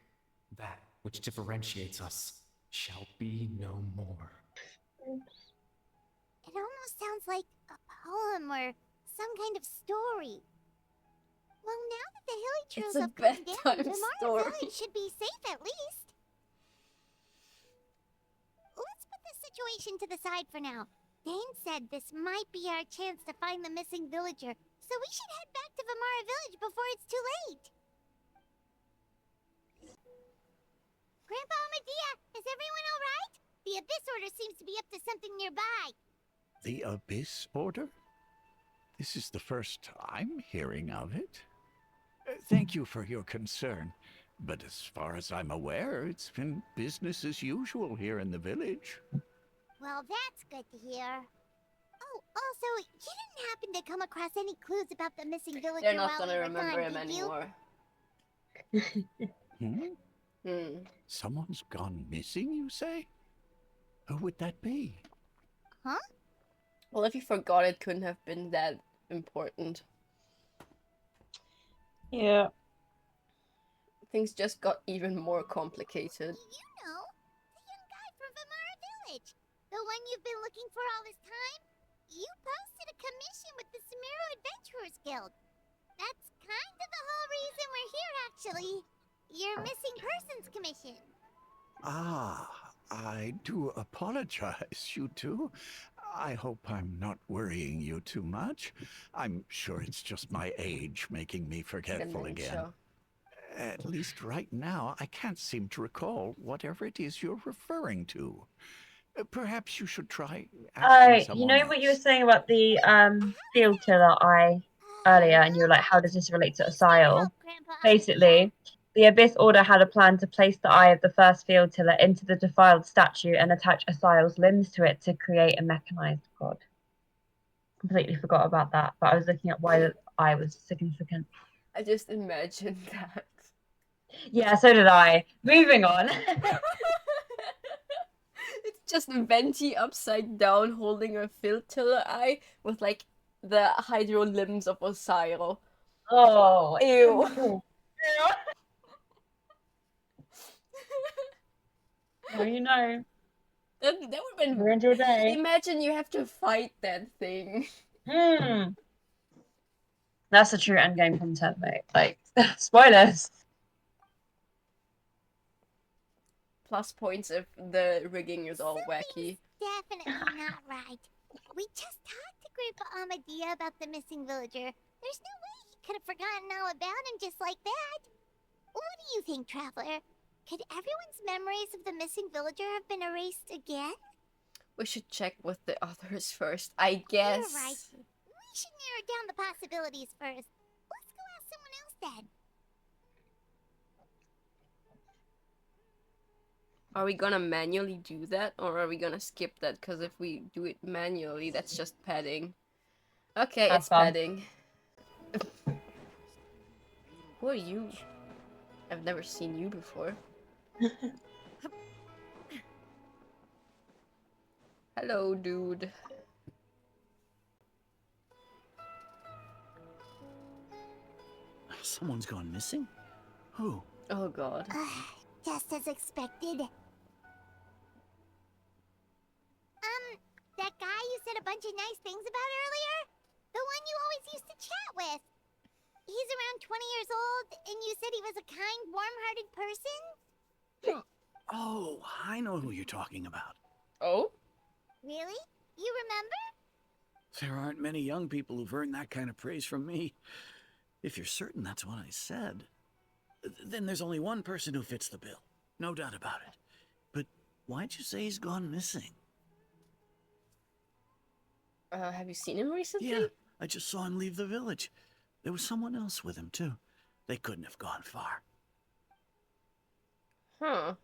that which differentiates us shall be no more." It almost sounds like a poem or some kind of story. Well, now that the hilly trails a have come down, bedtime Vimara story. Village should be safe at least. Let's put this situation to the side for now. Dane said this might be our chance to find the missing villager, so we should head back to Vimara Village before it's too late. Grandpa Medea, is everyone all right? The Abyss Order seems to be up to something nearby. The Abyss Order? This is the first I'm hearing of it. Thank you for your concern, but as far as I'm aware, it's been business as usual here in the village. Well, that's good to hear. Oh, Also, you didn't happen to come across any clues about the missing villager They're not while gonna we were remember gone, him did you? anymore. Someone's gone missing, you say? Who would that be? Huh? Well, if you forgot, it couldn't have been that important. Yeah. Things just got even more complicated. You know, the young guy from Vamara Village. The one you've been looking for all this time. You posted a commission with the Samiro Adventurers Guild. That's kind of the whole reason we're here, actually. Your missing persons commission. Ah, I do apologize, you two. I hope I'm not worrying you too much. I'm sure it's just my age making me forgetful again. Dementia. At least right now, I can't seem to recall whatever it is you're referring to. Perhaps you should try asking someone You know what you were else. saying about the field killer eye earlier, and you were like, how does this relate to Asile? Basically, the Abyss Order had a plan to place the eye of the first field tiller into the defiled statue and attach Asile's limbs to it to create a mechanized god. Completely forgot about that, but I was looking at why the eye was significant. I just imagined that. Yeah, so did I. Moving on. It's just Venti upside down holding a filter eye with like the hydro limbs of Osiro. Oh, Ew. Well, you know. That would have been. Ruined your day. Imagine you have to fight that thing. That's the true endgame content, mate. Like, spoilers. Plus points if the rigging is all wacky. Definitely not right. We just talked to Grandpa Amadia about the missing villager. There's no way he could have forgotten all about him just like that. What do you think, Traveler? Could everyone's memories of the missing villager have been erased again? We should check with the others first, I guess. You're right. We should narrow down the possibilities first. Let's go ask someone else then. Are we gonna manually do that, or are we gonna skip that? Because if we do it manually, that's just padding. Okay, Have it's fun. padding. Who are you? I've never seen you before. Hello, dude. Someone's gone missing? Who? Oh god. Just as expected. That guy you said a bunch of nice things about earlier? The one you always used to chat with. He's around 20 years old, and you said he was a kind, warm-hearted person? Oh, I know who you're talking about. Oh? Really? You remember? There aren't many young people who've earned that kind of praise from me. If you're certain that's what I said, then there's only one person who fits the bill. No doubt about it. But why'd you say he's gone missing? Have you seen him recently? Yeah, I just saw him leave the village. There was someone else with him, too. They couldn't have gone far. Huh.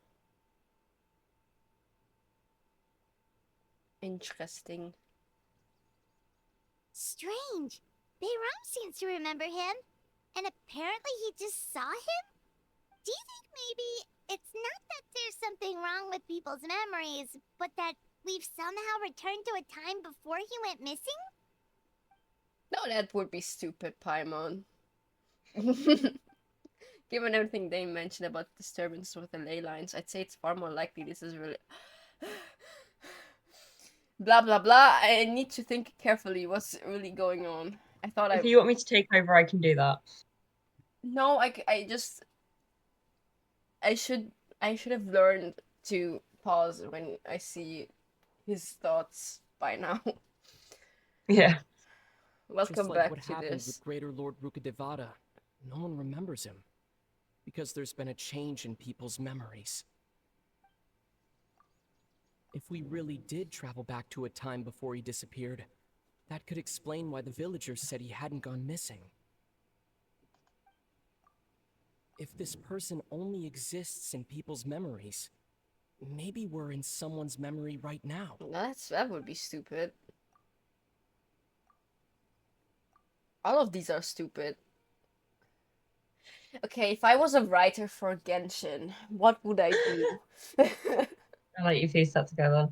Interesting. Strange. Bayram seems to remember him, and apparently he just saw him? Do you think maybe it's not that there's something wrong with people's memories, but that we've somehow returned to a time before he went missing? No, that would be stupid, Paimon. Given everything they mentioned about disturbance with the ley lines, I'd say it's far more likely this is really... blah blah blah. I need to think carefully what's really going on. I thought If you want me to take over, I can do that. No, I should have learned to pause when I see his thoughts by now. Yeah. Welcome Just like back what to happened this. with Greater Lord Rukadevada. No one remembers him. Because there's been a change in people's memories. If we really did travel back to a time before he disappeared, that could explain why the villagers said he hadn't gone missing. If this person only exists in people's memories, maybe we're in someone's memory right now. That would be stupid. All of these are stupid. Okay, if I was a writer for Genshin, what would I do? I'll let you piece that together.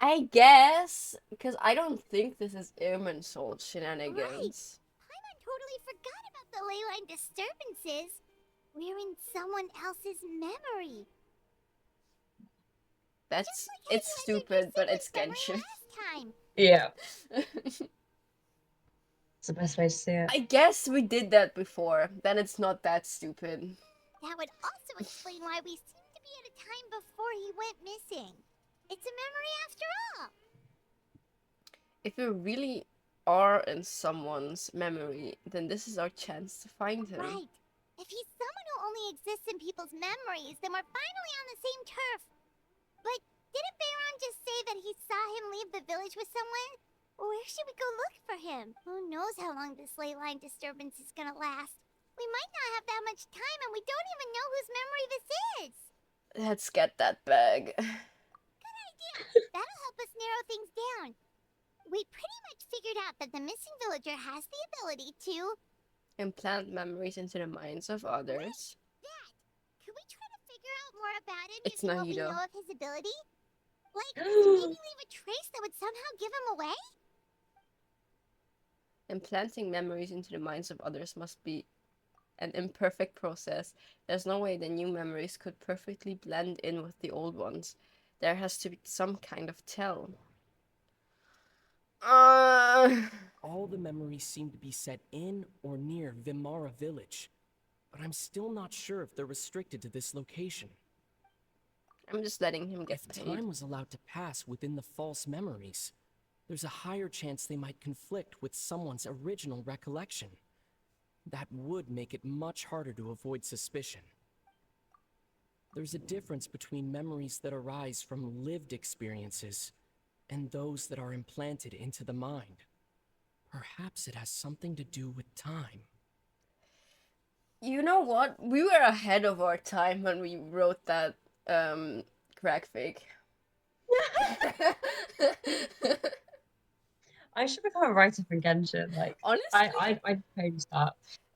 I guess, because I don't think this is Irminsold shenanigans. Paimon totally forgot about the ley line disturbances. We're in someone else's memory. That's Like how it's you entered your stupid, but it's sibling's memory Genshin. last time. Yeah, it's the best way to see it. I guess we did that before. Then it's not that stupid. That would also explain why we seem to be at a time before he went missing. It's a memory after all. If we really are in someone's memory, then this is our chance to find him. Right. If he's someone who only exists in people's memories, then we're finally on the same turf. But didn't Bayron just say that he saw him leave the village with someone? Where should we go look for him? Who knows how long this ley line disturbance is gonna last? We might not have that much time, and we don't even know whose memory this is. Let's get that bag. Good idea. That'll help us narrow things down. We pretty much figured out that the missing villager has the ability to... Implant memories into the minds of others. That! Could we try to figure out more about him It's using what we Nahido. know of his ability? Like, maybe leave a trace that would somehow give him away? Implanting memories into the minds of others must be an imperfect process. There's no way the new memories could perfectly blend in with the old ones. There has to be some kind of tell. All the memories seem to be set in or near Vimara village, but I'm still not sure if they're restricted to this location. I'm just letting him get If paid. time was allowed to pass within the false memories, there's a higher chance they might conflict with someone's original recollection. That would make it much harder to avoid suspicion. There's a difference between memories that arise from lived experiences and those that are implanted into the mind. Perhaps it has something to do with time. You know what? We were ahead of our time when we wrote that crack fake. I should become a writer for Genshin. Like, Honestly, I'd change that.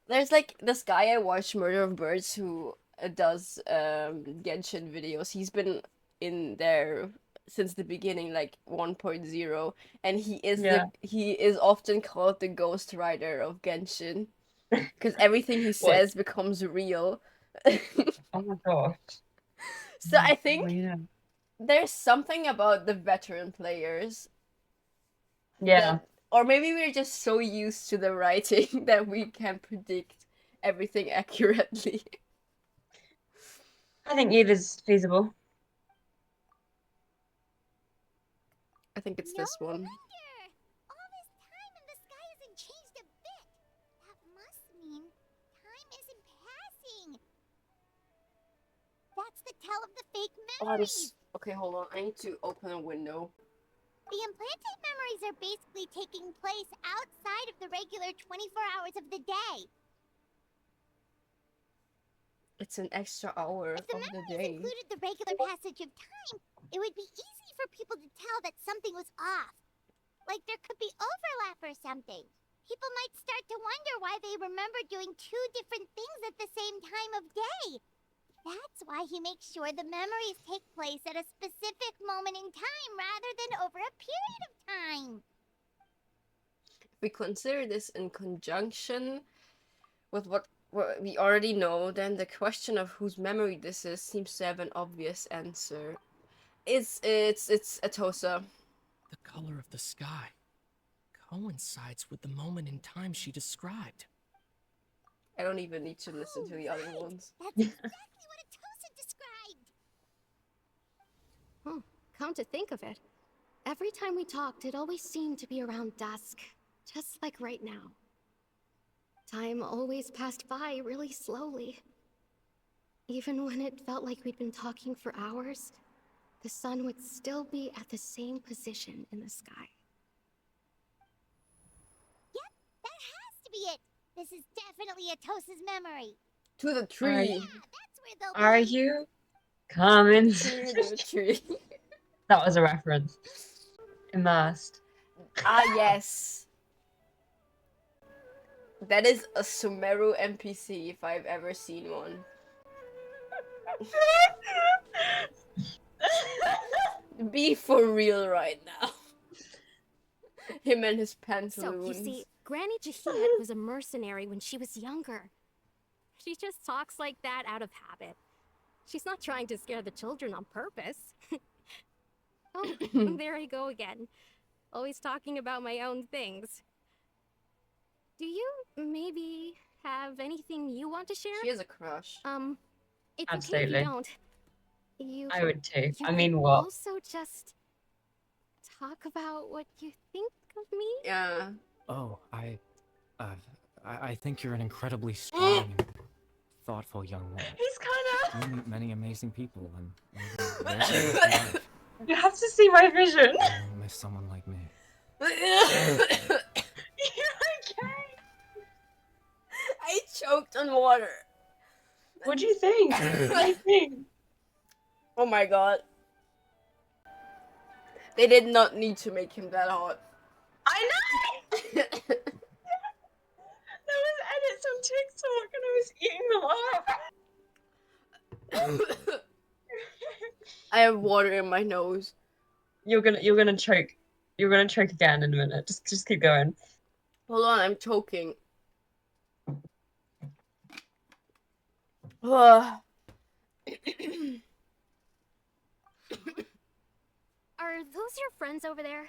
there's like this guy I watched, Murder of Birds, who does Genshin videos. He's been in there since the beginning, like 1.0, and he is he is often called the ghost writer of Genshin because everything he says becomes real. Oh my gosh. So I think Oh, yeah. there's something about the veteran players. Yeah. Or maybe we're just so used to the writing that we can predict everything accurately. I think either's feasible. I think it's this one. Wonder. All this time and the sky hasn't changed a bit. That must mean time isn't passing. That's the tell of the fake memories. Okay, hold on. I need to open a window. The implanted memories are basically taking place outside of the regular 24 hours of the day. It's an extra hour If the of the memories day. included the regular passage of time, it would be easy for people to tell that something was off. Like there could be overlap or something. People might start to wonder why they remember doing two different things at the same time of day. That's why he makes sure the memories take place at a specific moment in time rather than over a period of time. If we consider this in conjunction with what we already know, then the question of whose memory this is seems to have an obvious answer. It's Atosa. The color of the sky coincides with the moment in time she described. I don't even need to listen to the other ones. That's exactly what Atosa described. Come to think of it, every time we talked, it always seemed to be around dusk, just like right now. Time always passed by really slowly. Even when it felt like we'd been talking for hours, the sun would still be at the same position in the sky. Yep, that has to be it. This is definitely Atosa's memory. To the tree. Yeah, that's where they'll Are be. you coming? To the tree. That was a reference. Immersed. Ah, yes. That is a Sumeru NPC if I've ever seen one. Be for real right now. Him and his pantaloons. So, you see, Granny Jahiet was a mercenary when she was younger. She just talks like that out of habit. She's not trying to scare the children on purpose. Oh, there I go again. Always talking about my own things. Do you maybe have anything you want to share? She has a crush. It's okay if Absolutely. you don't. You I would too. you I could mean, what? also just talk about what you think of me? Yeah. Oh, I think you're an incredibly strong and thoughtful young woman. He's kind You meet many amazing people, and maybe there's a way to live. of. You have to see my vision. I won't miss someone like me. You're okay. I choked on water. What do you think? What do you think? Oh my god. They did not need to make him that hot. I know. There was edits on TikTok, and I was eating them up. I have water in my nose. You're gonna choke. You're gonna choke again in a minute. Just keep going. Hold on, I'm choking. Ugh. Are those your friends over there?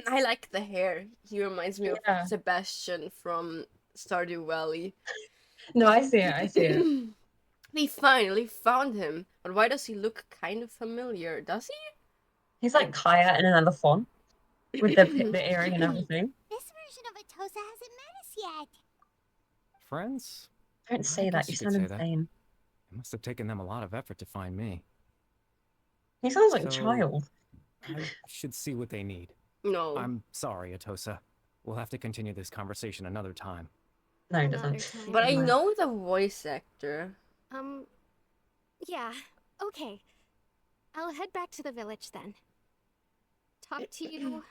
I like the hair. He reminds me Yeah. of Sebastian from Stardew Valley. No, I see it. I see it. They finally found him. But why does he look kind of familiar? Does he? He's like Kaya in another font with the earring and everything. This version of Atosa hasn't met us yet. Friends? Don't say I that. guess You you could sound say that. insane. It must have taken them a lot of effort to find me. He sounds like a So- child. I should see what they need. No. I'm sorry, Atosa. We'll have to continue this conversation another time. No, he Another doesn't. time. But I No. know the voice actor. Yeah, okay. I'll head back to the village then. Talk to you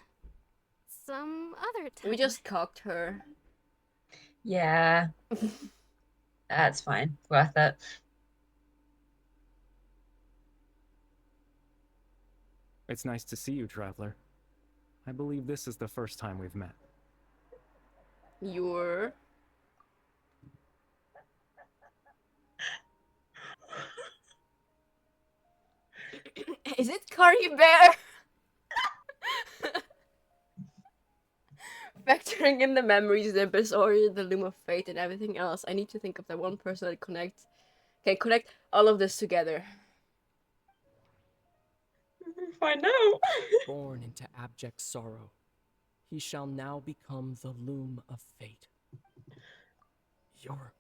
some other time. We just cocked her. Yeah. That's fine. Worth it. It's nice to see you, Traveler. I believe this is the first time we've met. You're... Is it Curry Bear? Factoring in the memories, the Abyssorian, the Loom of Fate, and everything else, I need to think of the one person that can connect all of this together. Find out. Born into abject sorrow, he shall now become the loom of fate. Your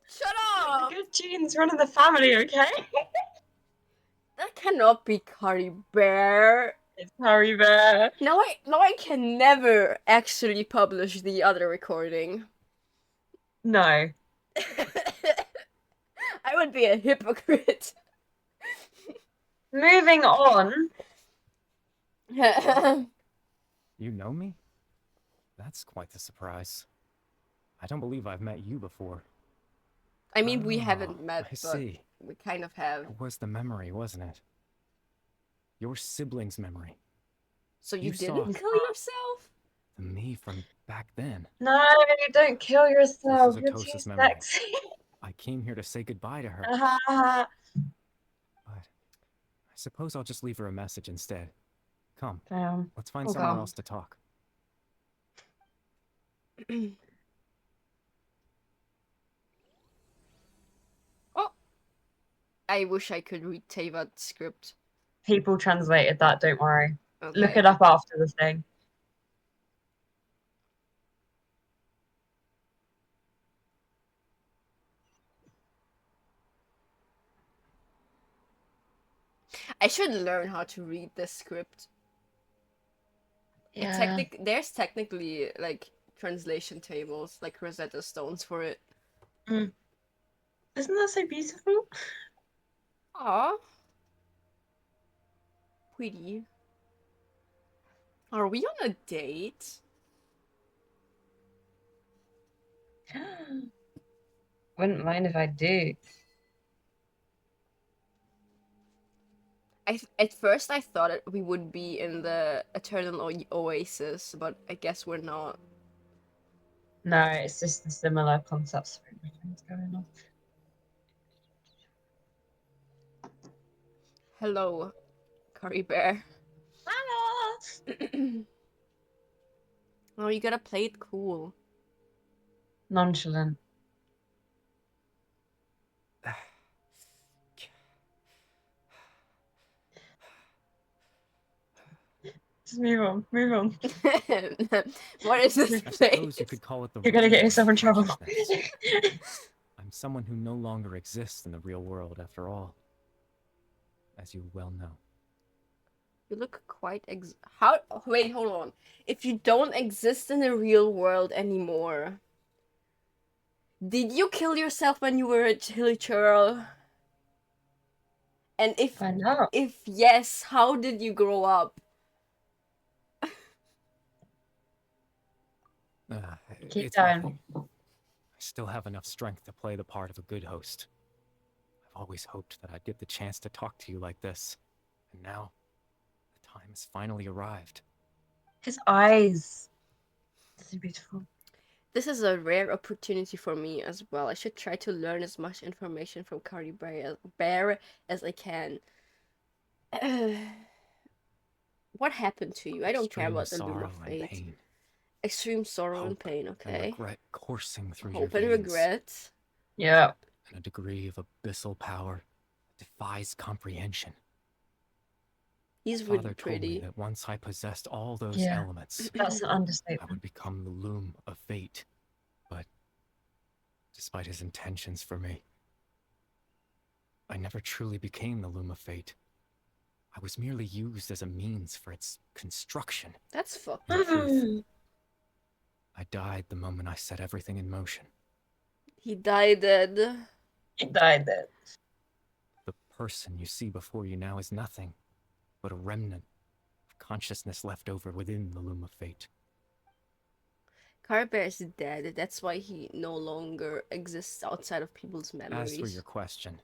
Shut up! Good genes running the family, okay? That cannot be Curry Bear. It's Harry Bear. Now I can never actually publish the other recording. No. I would be a hypocrite. Moving on. You know me? That's quite the surprise. I don't believe I've met you before. I mean, we Oh, haven't met, I but see. we kind of have. It was the memory, wasn't it? Your sibling's memory. So you You didn't saw- kill yourself? The me from back then. No, don't kill yourself. This is You're Atosa's too memory. sexy. I came here to say goodbye to her, Uh-huh. but I suppose I'll just leave her a message instead. Come, Damn. let's find Okay. somewhere else to talk. Oh! I wish I could read Tevat's script. People translated that, don't worry. Okay. Look it up after the thing. I should learn how to read this script. Yeah. There's technically like translation tables, like Rosetta Stones for it. Isn't that so beautiful? Aw. Sweetie. Are we on a date? Wouldn't mind if I do. At first I thought we would be in the Eternal Oasis, but I guess we're not. No, it's just the similar concepts of everything's going on. Hello, Curry Bear. Hello! Oh, you gotta play it cool. Nonchalant. Just move on, move on. What is this I place? suppose you could call it the You're gonna get yourself in trouble. I'm someone who no longer exists in the real world after all, as you well know. You look quite how? Wait, hold on. If you don't exist in the real world anymore, did you kill yourself when you were a chili churl? And if yes, how did you grow up? Keep It's going. nothing. I still have enough strength to play the part of a good host. I've always hoped that I'd get the chance to talk to you like this, and now the time has finally arrived. His eyes. So beautiful. This is a rare opportunity for me as well. I should try to learn as much information from Curry Bear as I can. What happened to you? I don't care about the Loom of Fate. Pain. Extreme sorrow and pain, okay. And regret coursing through Hope your and veins. regret. Yeah. And a degree of abyssal power that defies comprehension. He's Father really told me pretty. that once I possessed all those elements, That's an understatement. I would become the Loom of Fate. But despite his intentions for me, I never truly became the Loom of Fate. I was merely used as a means for its construction. That's fucked In up. truth, I died the moment I set everything in motion. He died dead. He died dead. The person you see before you now is nothing but a remnant of consciousness left over within the Loom of Fate. Curry Bear is dead. That's why he no longer exists outside of people's memories. As for your question,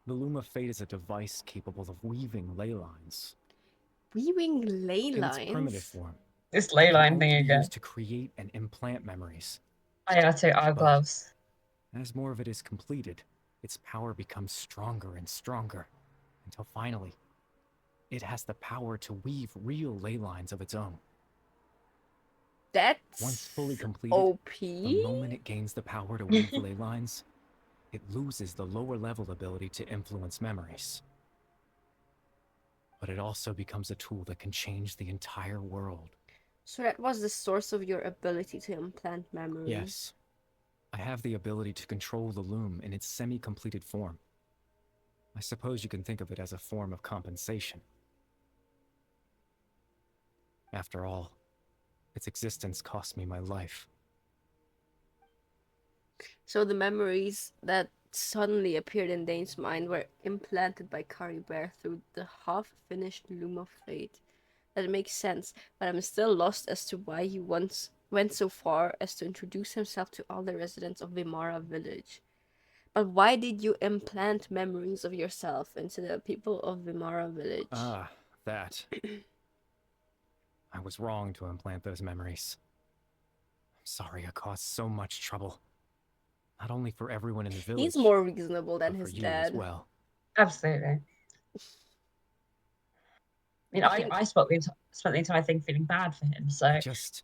the Loom of Fate is a device capable of weaving ley lines. Weaving ley lines? In its primitive form. This ley line thing again. Used to create and implant memories. I gotta take our gloves. As more of it is completed, its power becomes stronger and stronger, until finally, it has the power to weave real ley lines of its own. That's once fully completed, OP? The moment it gains the power to weave ley lines, it loses the lower level ability to influence memories. But it also becomes a tool that can change the entire world. So that was the source of your ability to implant memories? Yes. I have the ability to control the Loom in its semi-completed form. I suppose you can think of it as a form of compensation. After all, its existence cost me my life. So the memories that suddenly appeared in Dane's mind were implanted by Curry Bear through the half-finished Loom of Fate. That makes sense, but I'm still lost as to why he once went so far as to introduce himself to all the residents of Vimara village. But why did you implant memories of yourself into the people of Vimara village? Ah, that. I was wrong to implant those memories. I'm sorry I caused so much trouble. Not only for everyone in the village. He's more reasonable than his dad. As well. Absolutely. I mean, I spent the entire thing feeling bad for him, so... I just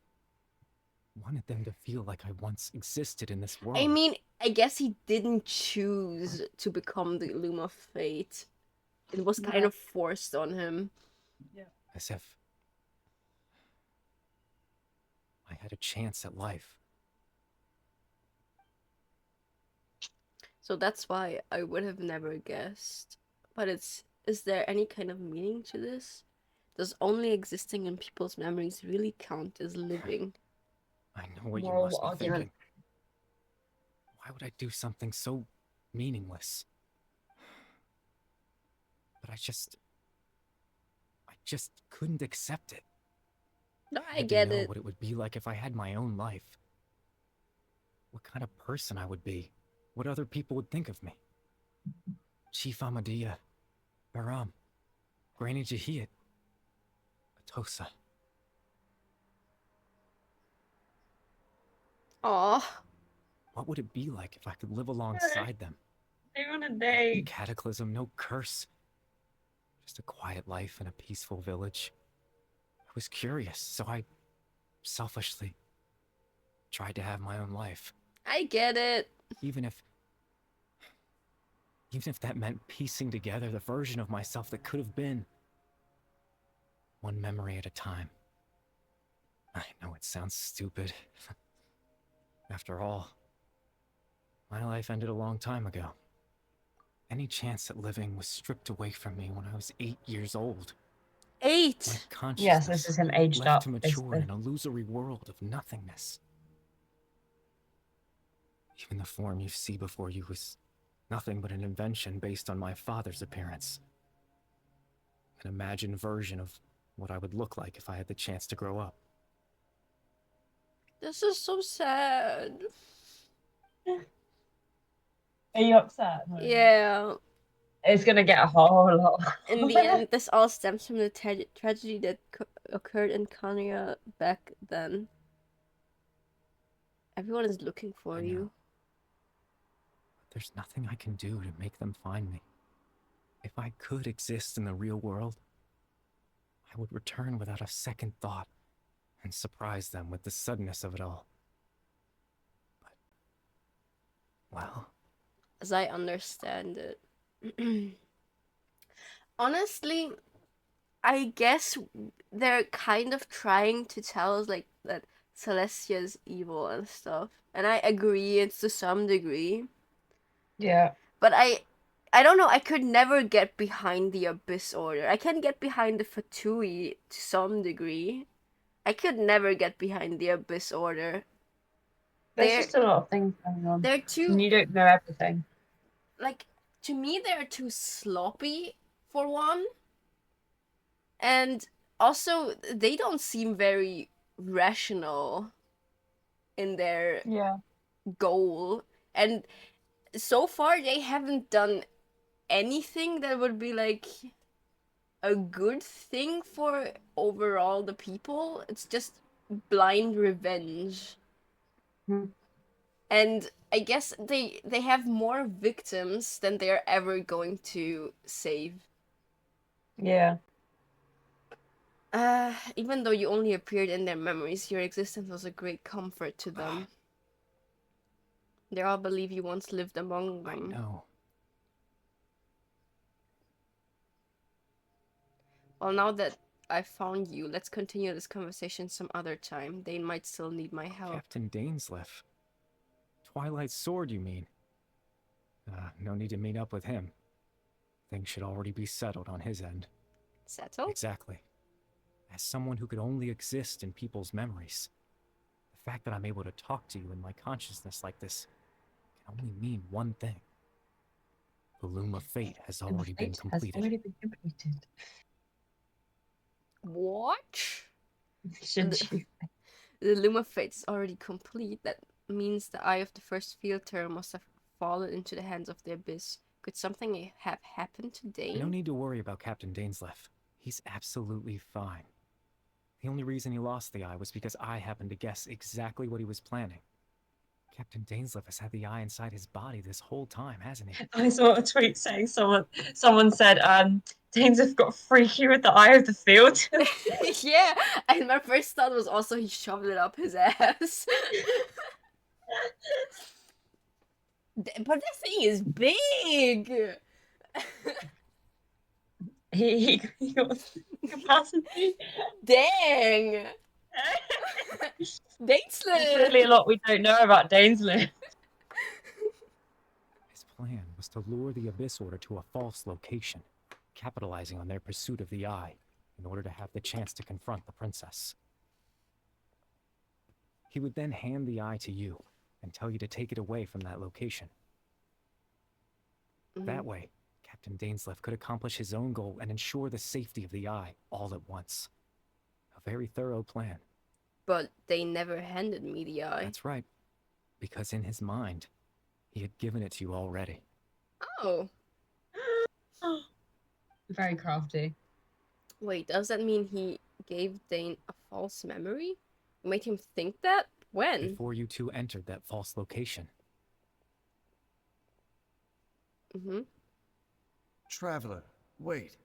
wanted them to feel like I once existed in this world. I mean, I guess he didn't choose to become the Loom of Fate. It was kind of forced on him. Yeah. As if I had a chance at life. So that's why I would have never guessed. But is there any kind of meaning to this? Does only existing in people's memories really count as living? I know what Moral you must be argument. thinking. Why would I do something so meaningless? But just couldn't accept it. No, I I had to get know it. what it would be like if I had my own life. What kind of person I would be. What other people would think of me. Chief Ahmadiyya, Baram, Granny Jahiyat, Atosa. Aw. What would it be like if I could live alongside them? They're on a No date. cataclysm, no curse. Just a quiet life in a peaceful village. I was curious, so I selfishly tried to have my own life. I get it. Even if that meant piecing together the version of myself that could have been. One memory at a time. I know it sounds stupid. After all, my life ended a long time ago. Any chance at living was stripped away from me when I was 8 years old. 8. My consciousness Yes, this is him aged left up, to mature basically. in an illusory world of nothingness. Even the form you see before you was nothing but an invention based on my father's appearance. An imagined version of what I would look like if I had the chance to grow up. This is so sad. Are you upset? Yeah. It's gonna get a whole lot. In the end, this all stems from the tragedy that occurred in Konya back then. Everyone is looking for I know. you. But there's nothing I can do to make them find me. If I could exist in the real world, I would return without a second thought and surprise them with the suddenness of it all. But, well, As I understand it. Honestly, I guess they're kind of trying to tell us like that Celestia's evil and stuff. And I agree, it's to some degree. Yeah. But I don't know, I could never get behind the Abyss Order. I can get behind the Fatui to some degree. I could never get behind the Abyss Order. There's just a lot of things going on. They're too, And you don't know everything. like, to me they're too sloppy, for one. And also, they don't seem very rational in their goal. And so far, they haven't done anything that would be like a good thing for overall the people. It's just blind revenge. And I guess they have more victims than they're ever going to save. Yeah. Even though you only appeared in their memories, your existence was a great comfort to them. They all believe you once lived among them. I know. Well, now that I've found you, let's continue this conversation some other time. They might still need my help. Captain Dainsleif. Twilight Sword, you mean? No need to meet up with him. Things should already be settled on his end. Settled? Exactly. As someone who could only exist in people's memories, the fact that I'm able to talk to you in my consciousness like this can only mean one thing. The Loom of Fate has already been completed. What? Should you? The Loom of Fate is already complete. That means the Eye of the First Field Terror must have fallen into the hands of the Abyss. Could something have happened to Dane? No need to worry about Captain Dainsleif. He's absolutely fine. The only reason he lost the eye was because I happened to guess exactly what he was planning. Captain Dainsleif has had the eye inside his body this whole time, hasn't he? I saw a tweet saying someone said, Danes have got freaky with the eye of the field. Yeah, and my first thought was also he shoved it up his ass. But this thing is big! he got capacity. Dang! There's really a lot we don't know about Danesley. His plan was to lure the Abyss Order to a false location, capitalizing on their pursuit of the eye in order to have the chance to confront the princess. He would then hand the eye to you and tell you to take it away from that location. That way, Captain Dainsleif could accomplish his own goal and ensure the safety of the Eye all at once. A very thorough plan. But they never handed me the eye. That's right. Because in his mind, he had given it to you already. Oh. Very crafty. Wait, does that mean he gave Dane a false memory? Made him think that? When? Before you two entered that false location. Mm-hmm. Traveler, wait.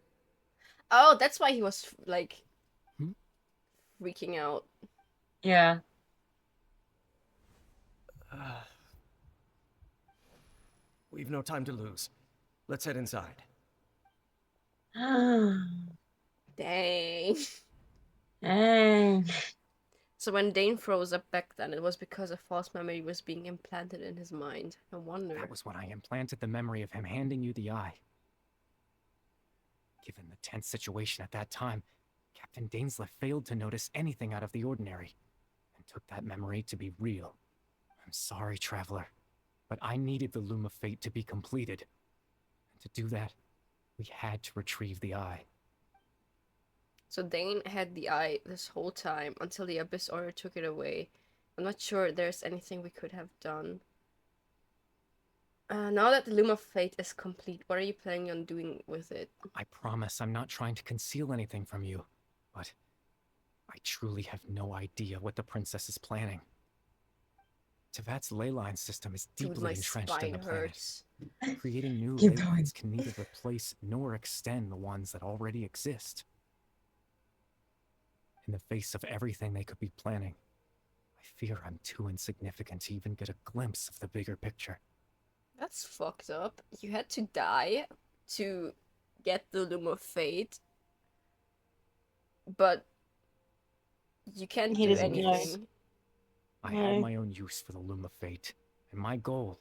Oh, that's why he was, like, freaking out. Yeah. We've no time to lose. Let's head inside. Dang. Dang. So when Dane froze up back then, it was because a false memory was being implanted in his mind. No wonder. That was when I implanted the memory of him handing you the eye. Given the tense situation at that time, Captain Dainsleif failed to notice anything out of the ordinary, and took that memory to be real. I'm sorry, Traveler, but I needed the Loom of Fate to be completed. And to do that, we had to retrieve the eye. So Dane had the eye this whole time until the Abyss Order took it away. I'm not sure there's anything we could have done. Now that the Loom of Fate is complete, what are you planning on doing with it? I promise I'm not trying to conceal anything from you, but I truly have no idea what the princess is planning. Tevat's ley line system is Dude, deeply my entrenched in the spine planet. hurts. Creating new Keep ley going. lines can neither replace nor extend the ones that already exist. In the face of everything they could be planning, I fear I'm too insignificant to even get a glimpse of the bigger picture. That's fucked up. You had to die to get the Loom of Fate, but you can't He do doesn't know. anything. I had my own use for the Loom of Fate, and my goal,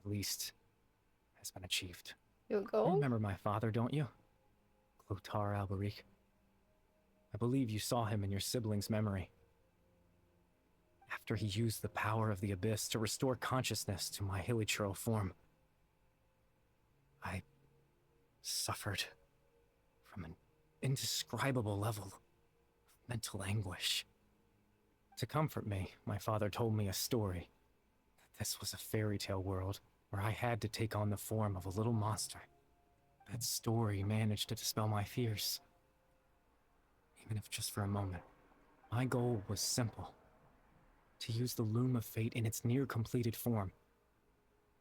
at least, has been achieved. Your You goal? remember my father, don't you? Clotar Alberic. I believe you saw him in your sibling's memory. After he used the power of the Abyss to restore consciousness to my hilichurl form, I suffered from an indescribable level of mental anguish. To comfort me, my father told me a story, that this was a fairy tale world where I had to take on the form of a little monster. That story managed to dispel my fears. Even if just for a moment. My goal was simple. To use the Loom of Fate in its near-completed form,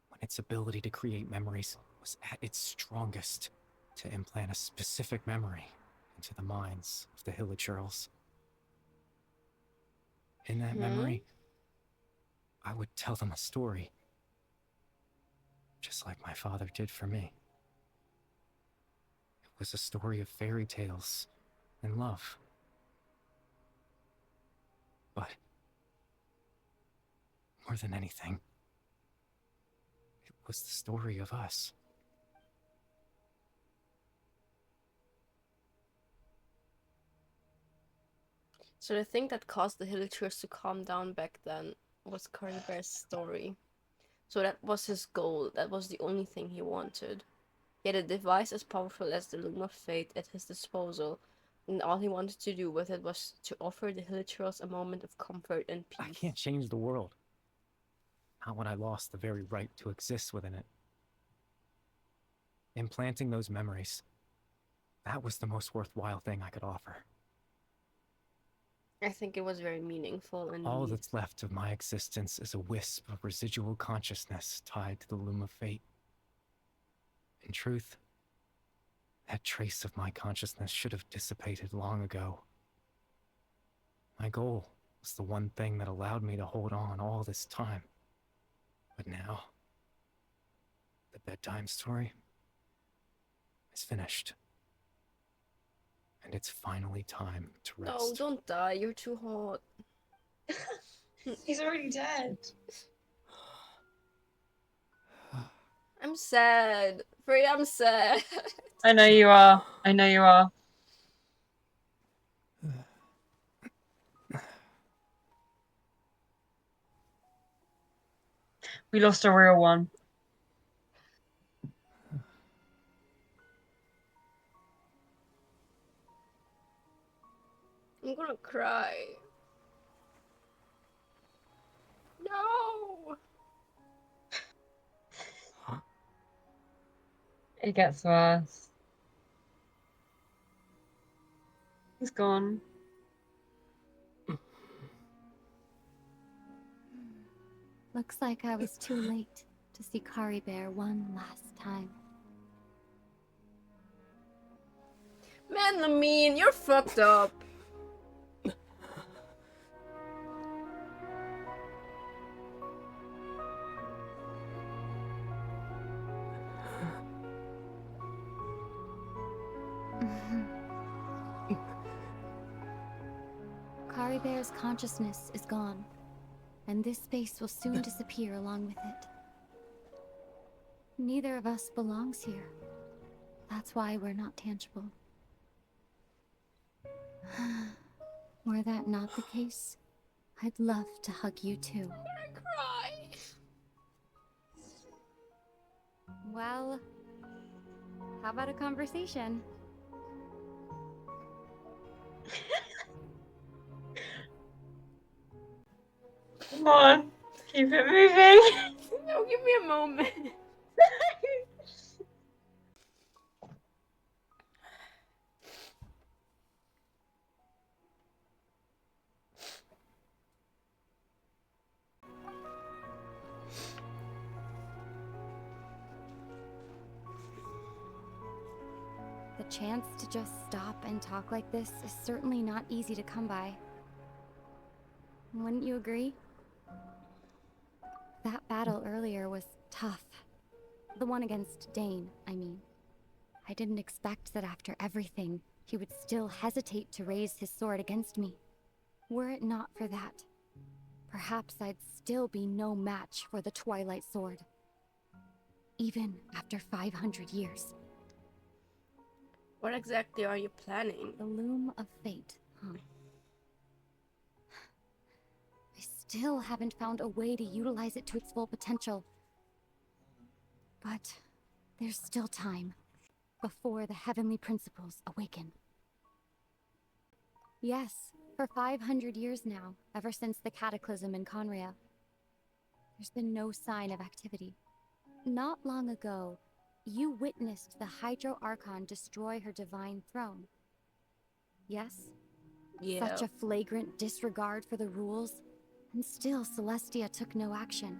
when its ability to create memories was at its strongest, to implant a specific memory into the minds of the hilichurls. In that memory, I would tell them a story, just like my father did for me. It was a story of fairy tales and love. But more than anything, it was the story of us. So the thing that caused the hilichurls to calm down back then was Caribear's story. So that was his goal. That was the only thing he wanted. He had a device as powerful as the Loom of Fate at his disposal, and all he wanted to do with it was to offer the hilichurls a moment of comfort and peace. I can't change the world. Not when I lost the very right to exist within it. Implanting those memories, that was the most worthwhile thing I could offer. I think it was very meaningful and All that's left of my existence is a wisp of residual consciousness tied to the Loom of Fate. In truth, that trace of my consciousness should have dissipated long ago. My goal was the one thing that allowed me to hold on all this time. But now, the bedtime story is finished. And it's finally time to rest. No, don't die. You're too hot. He's already dead. I'm sad. Free, I'm sad. I know you are. I know you are. We lost a real one. I'm gonna cry. No! Huh? It gets worse. He's gone. Looks like I was too late to see Kari Bear one last time. Man, Lamine, you're fucked up. Kari Bear's consciousness is gone, and this space will soon disappear along with it. Neither of us belongs here. That's why we're not tangible. Were that not the case, I'd love to hug you too. I cry. Well, how about a conversation? Come on, keep it moving. No, give me a moment. The chance to just stop and talk like this is certainly not easy to come by. Wouldn't you agree? That battle earlier was tough. The one against Dane, I mean. I didn't expect that after everything, he would still hesitate to raise his sword against me. Were it not for that, perhaps I'd still be no match for the Twilight Sword. Even after 500 years. What exactly are you planning? The Loom of Fate, huh? I still haven't found a way to utilize it to its full potential. But there's still time before the heavenly principles awaken. Yes, for 500 years now, ever since the cataclysm in Conria, there's been no sign of activity. Not long ago, you witnessed the Hydro Archon destroy her divine throne. Yes? Yeah. Such a flagrant disregard for the rules, and still Celestia took no action.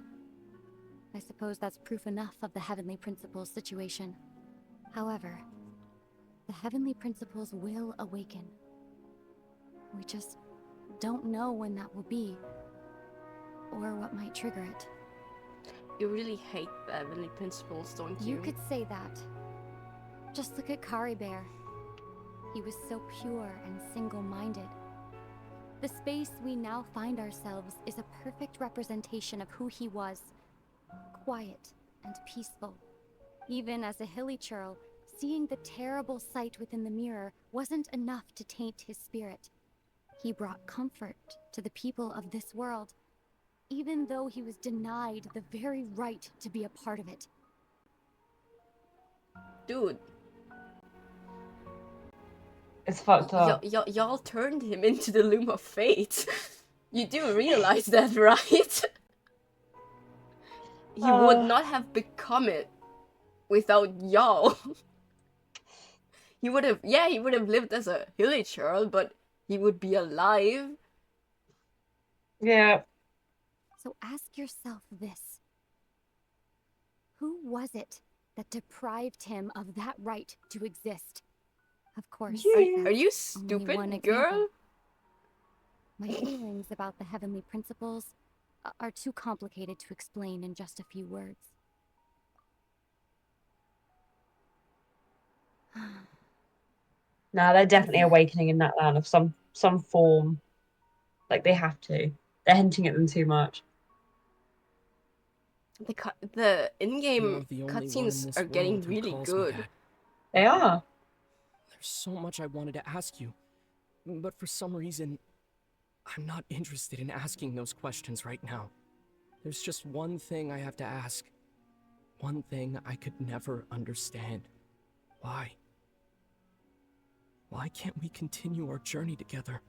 I suppose that's proof enough of the Heavenly Principles situation. However, the Heavenly Principles will awaken. We just don't know when that will be, or what might trigger it. You really hate the Heavenly Principles, don't you? You could say that. Just look at Kari Bear. He was so pure and single-minded. The space we now find ourselves is a perfect representation of who he was. Quiet and peaceful. Even as a hilly churl, seeing the terrible sight within the mirror wasn't enough to taint his spirit. He brought comfort to the people of this world, even though he was denied the very right to be a part of it. Dude. It's fucked up. Y'all turned him into the Loom of Fate. You do realize that, right? He would not have become it without y'all. He would have lived as a hilly churl, but he would be alive. Yeah. So ask yourself this. Who was it that deprived him of that right to exist? Of course, Are you only one stupid, example. girl? My feelings about the heavenly principles are too complicated to explain in just a few words. No, they're definitely awakening in that land of some form. Like, they have to. They're hinting at them too much. The in-game You're the only one in cutscenes this are getting world who really calls me good. that. They are. There's so much I wanted to ask you, but for some reason, I'm not interested in asking those questions right now. There's just one thing I have to ask. One thing I could never understand. Why? Why can't we continue our journey together?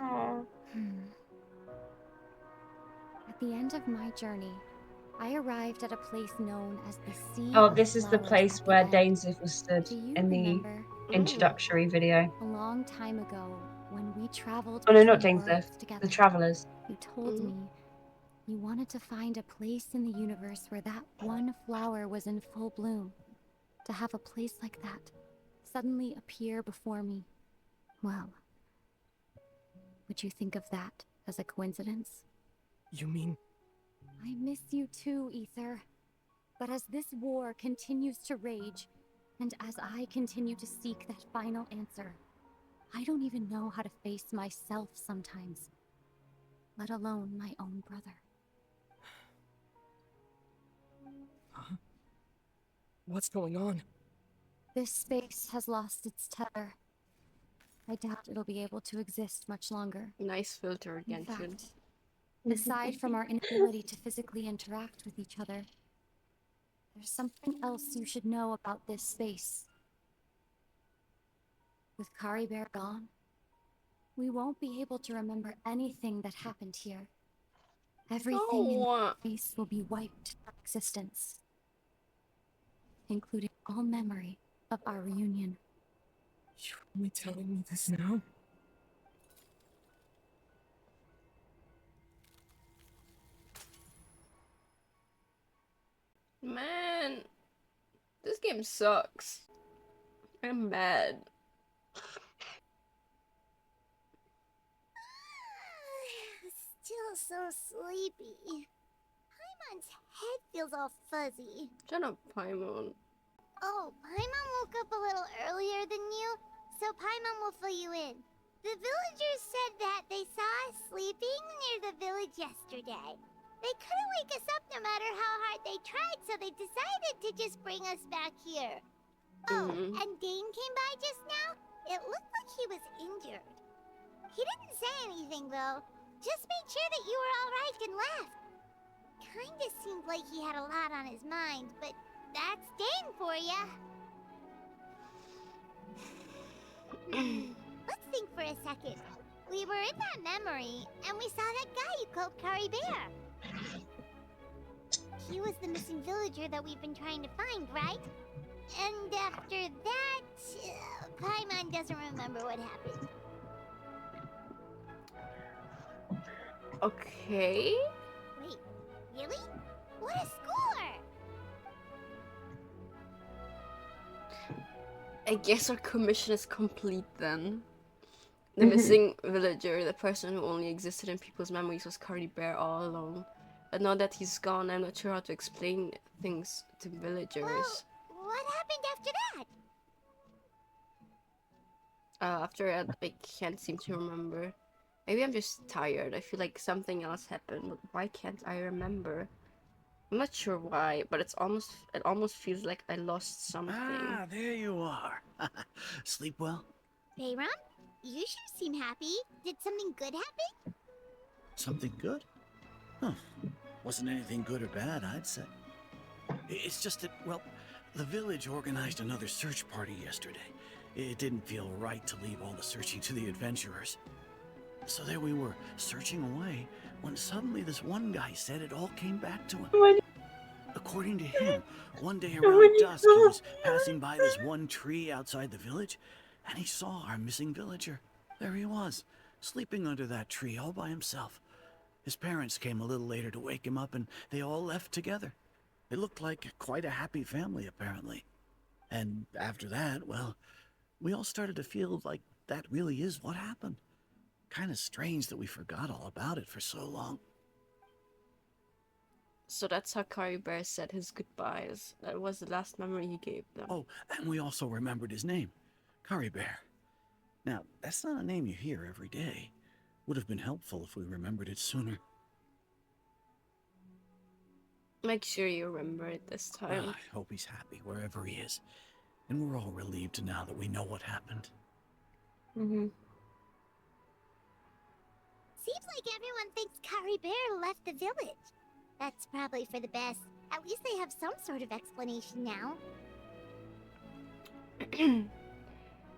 Oh. At the end of my journey, I arrived at a place known as the Sea Oh, of this is the Flowers place at the where end. Dainsleif was stood Do you in the remember? introductory video. A long time ago, when we traveled Oh no, not between Dainsleif. worlds The together, Travelers. you told me you wanted to find a place in the universe where that one flower was in full bloom. To have a place like that suddenly appear before me, well, would you think of that as a coincidence? You mean... I miss you too, Ether. But as this war continues to rage, and as I continue to seek that final answer, I don't even know how to face myself sometimes, let alone my own brother. Huh? What's going on? This space has lost its tether. I doubt it'll be able to exist much longer. Nice filter, In Genshin. fact, aside from our inability to physically interact with each other, there's something else you should know about this space. With Kari Bear gone, we won't be able to remember anything that happened here. Everything in this space will be wiped from existence, including all memory of our reunion. You're only telling me this now? Man, this game sucks. I'm mad. Still so sleepy. Paimon's head feels all fuzzy. Shut up, Paimon. Oh, Paimon woke up a little earlier than you, so Paimon will fill you in. The villagers said that they saw us sleeping near the village yesterday. They couldn't wake us up no matter how hard they tried, so they decided to just bring us back here. Oh, and Dane came by just now. It looked like he was injured. He didn't say anything, though. Just made sure that you were all right and left. Kinda seemed like he had a lot on his mind, but that's Dane for ya. Let's think for a second. We were in that memory, and we saw that guy you called Kari Bear. He was the missing villager that we've been trying to find, right? And after that, Paimon doesn't remember what happened. Okay. Wait, really? What a score! I guess our commission is complete then. The missing villager, the person who only existed in people's memories, was Kari Bear all along. And now that he's gone, I'm not sure how to explain things to villagers. Well, what happened after that? After that, I can't seem to remember. Maybe I'm just tired. I feel like something else happened, but why can't I remember? I'm not sure why, but it almost feels like I lost something. Ah, there you are. Sleep well? Bayron, you sure seem happy. Did something good happen? Something good? Huh. Wasn't anything good or bad, I'd say. It's just that, well, the village organized another search party yesterday. It didn't feel right to leave all the searching to the adventurers. So there we were, searching away, when suddenly this one guy said it all came back to him. According to him, one day around dusk, he was passing by this one tree outside the village, and he saw our missing villager. There he was, sleeping under that tree all by himself. His parents came a little later to wake him up, and they all left together. It looked like quite a happy family, apparently. And after that, well, we all started to feel like that really is what happened. Kind of strange that we forgot all about it for so long. So that's how Kari Bear said his goodbyes. That was the last memory he gave them. Oh, and we also remembered his name, Kari Bear. Now, that's not a name you hear every day. Would have been helpful if we remembered it sooner. Make sure you remember it this time. Well, I hope he's happy wherever he is. And we're all relieved now that we know what happened. Seems like everyone thinks Kari Bear left the village. That's probably for the best. At least they have some sort of explanation now.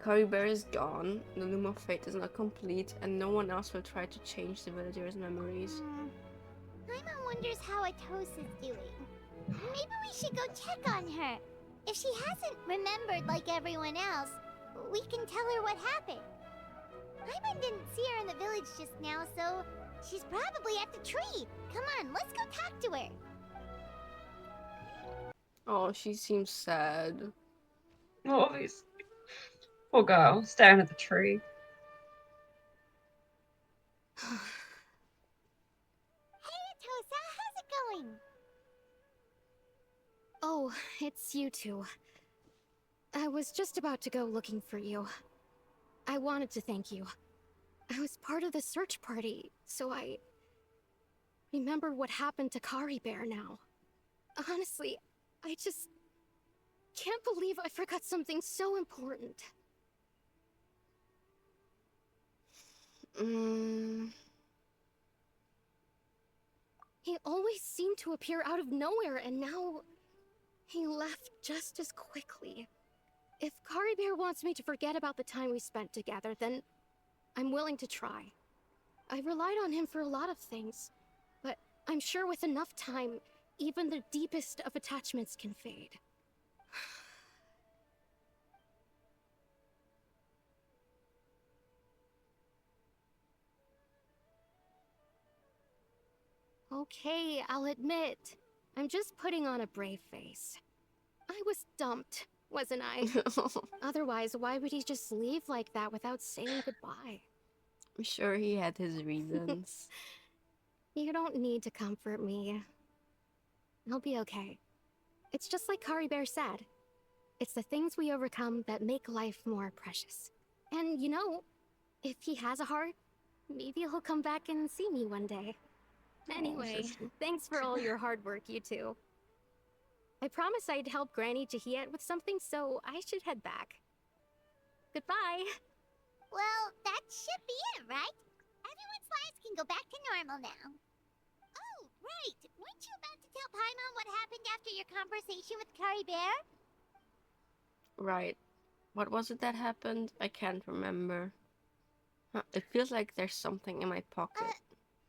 Curry Bear is gone, the Loom of Fate is not complete, and no one else will try to change the villagers' memories. Paimon wonders how Atos is doing. Maybe we should go check on her. If she hasn't remembered like everyone else, we can tell her what happened. Paimon didn't see her in the village just now, so she's probably at the tree. Come on, let's go talk to her. Oh, she seems sad. Oh, obviously. Poor girl, staring at the tree. Hey, Atosa, how's it going? Oh, it's you two. I was just about to go looking for you. I wanted to thank you. I was part of the search party, so I remember what happened to Kari Bear now. Honestly, I just can't believe I forgot something so important. He always seemed to appear out of nowhere, and now he left just as quickly. If Kari Bear wants me to forget about the time we spent together, then I'm willing to try. I relied on him for a lot of things, but I'm sure with enough time, even the deepest of attachments can fade. Okay, I'll admit, I'm just putting on a brave face. I was dumped, wasn't I? Otherwise, why would he just leave like that without saying goodbye? I'm sure he had his reasons. You don't need to comfort me. I'll be okay. It's just like Kari Bear said. It's the things we overcome that make life more precious. And you know, if he has a heart, maybe he'll come back and see me one day. Anyway, thanks for all your hard work, you two. I promised I'd help Granny Jahiet with something, so I should head back. Goodbye! Well, that should be it, right? Everyone's lives can go back to normal now. Oh, right! Weren't you about to tell Paimon what happened after your conversation with Kari Bear? Right. What was it that happened? I can't remember. Huh, it feels like there's something in my pocket.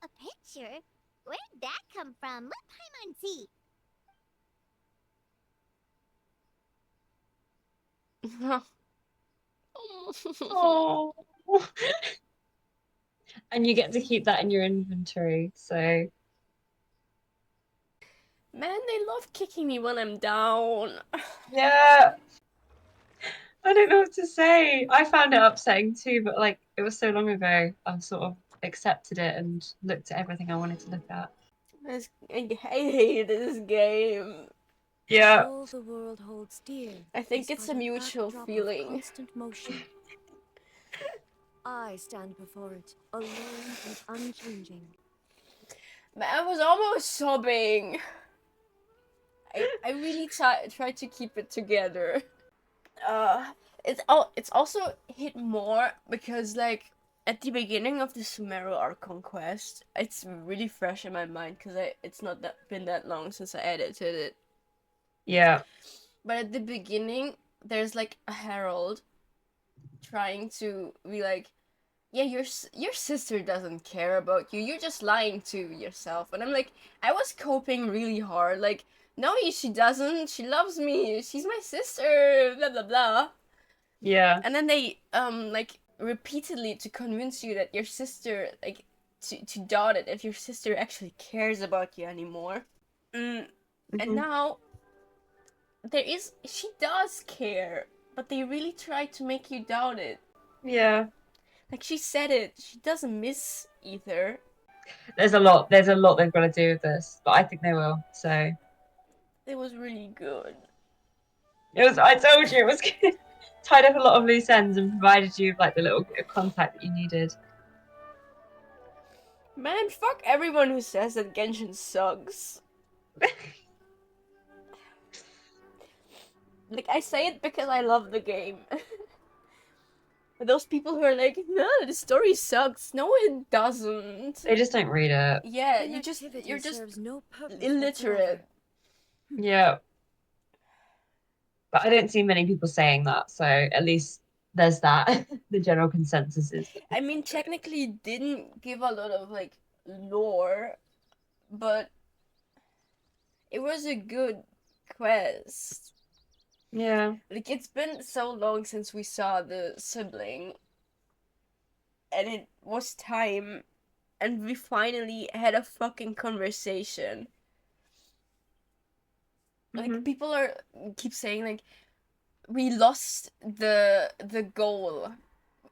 A picture? Where'd that come from? Let Paimon see. Oh. And you get to keep that in your inventory, so... Man, they love kicking me when I'm down. Yeah. I don't know what to say. I found it upsetting too, but like it was so long ago, I've sort of accepted it and looked at everything I wanted to look at. I hate this game. Yeah. All the world holds dear. I think it's a mutual feeling. Constant motion. I stand before it, alone and unchanging. Man, I was almost sobbing. I really tried to keep it together. It's also hit more because like at the beginning of the Sumeru Archon quest, it's really fresh in my mind because it's not been that long since I edited it. Yeah. But at the beginning, there's like a herald trying to be like, yeah, your sister doesn't care about you. You're just lying to yourself. And I'm like, I was coping really hard. Like, no, she doesn't. She loves me. She's my sister. Blah blah blah. Yeah. And then they like repeatedly to convince you that your sister like to doubt it if your sister actually cares about you anymore. And now she does care, but they really try to make you doubt it. Yeah. Like she said it, she doesn't miss either. There's a lot they've got to do with this, but I think they will, so. It was really good. I told you, it was good. Tied up a lot of loose ends and provided you with like the little bit of contact that you needed. Man, fuck everyone who says that Genshin sucks. Like, I say it because I love the game. But those people who are like, no, the story sucks. No, it doesn't. They just don't read it. Yeah, you're just illiterate. Yeah. But I don't see many people saying that, so at least there's that. The general consensus is. I mean, technically it didn't give a lot of like lore, but it was a good quest. Yeah. Like, it's been so long since we saw the sibling, and it was time, and we finally had a fucking conversation. Like, people keep saying like we lost the goal,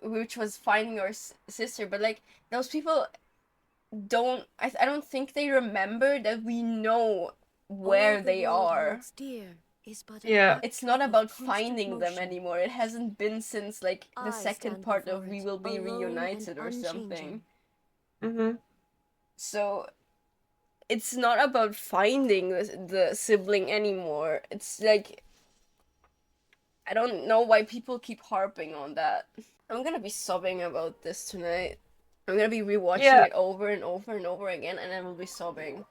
which was finding our sister, but like those people I don't think they remember that we know where they are. Yeah. It's not about finding them anymore. It hasn't been since like the second part of We Will Be Reunited or something. So it's not about finding the sibling anymore. It's like, I don't know why people keep harping on that. I'm gonna be sobbing about this tonight. I'm gonna be rewatching it over and over and over again, and I will be sobbing.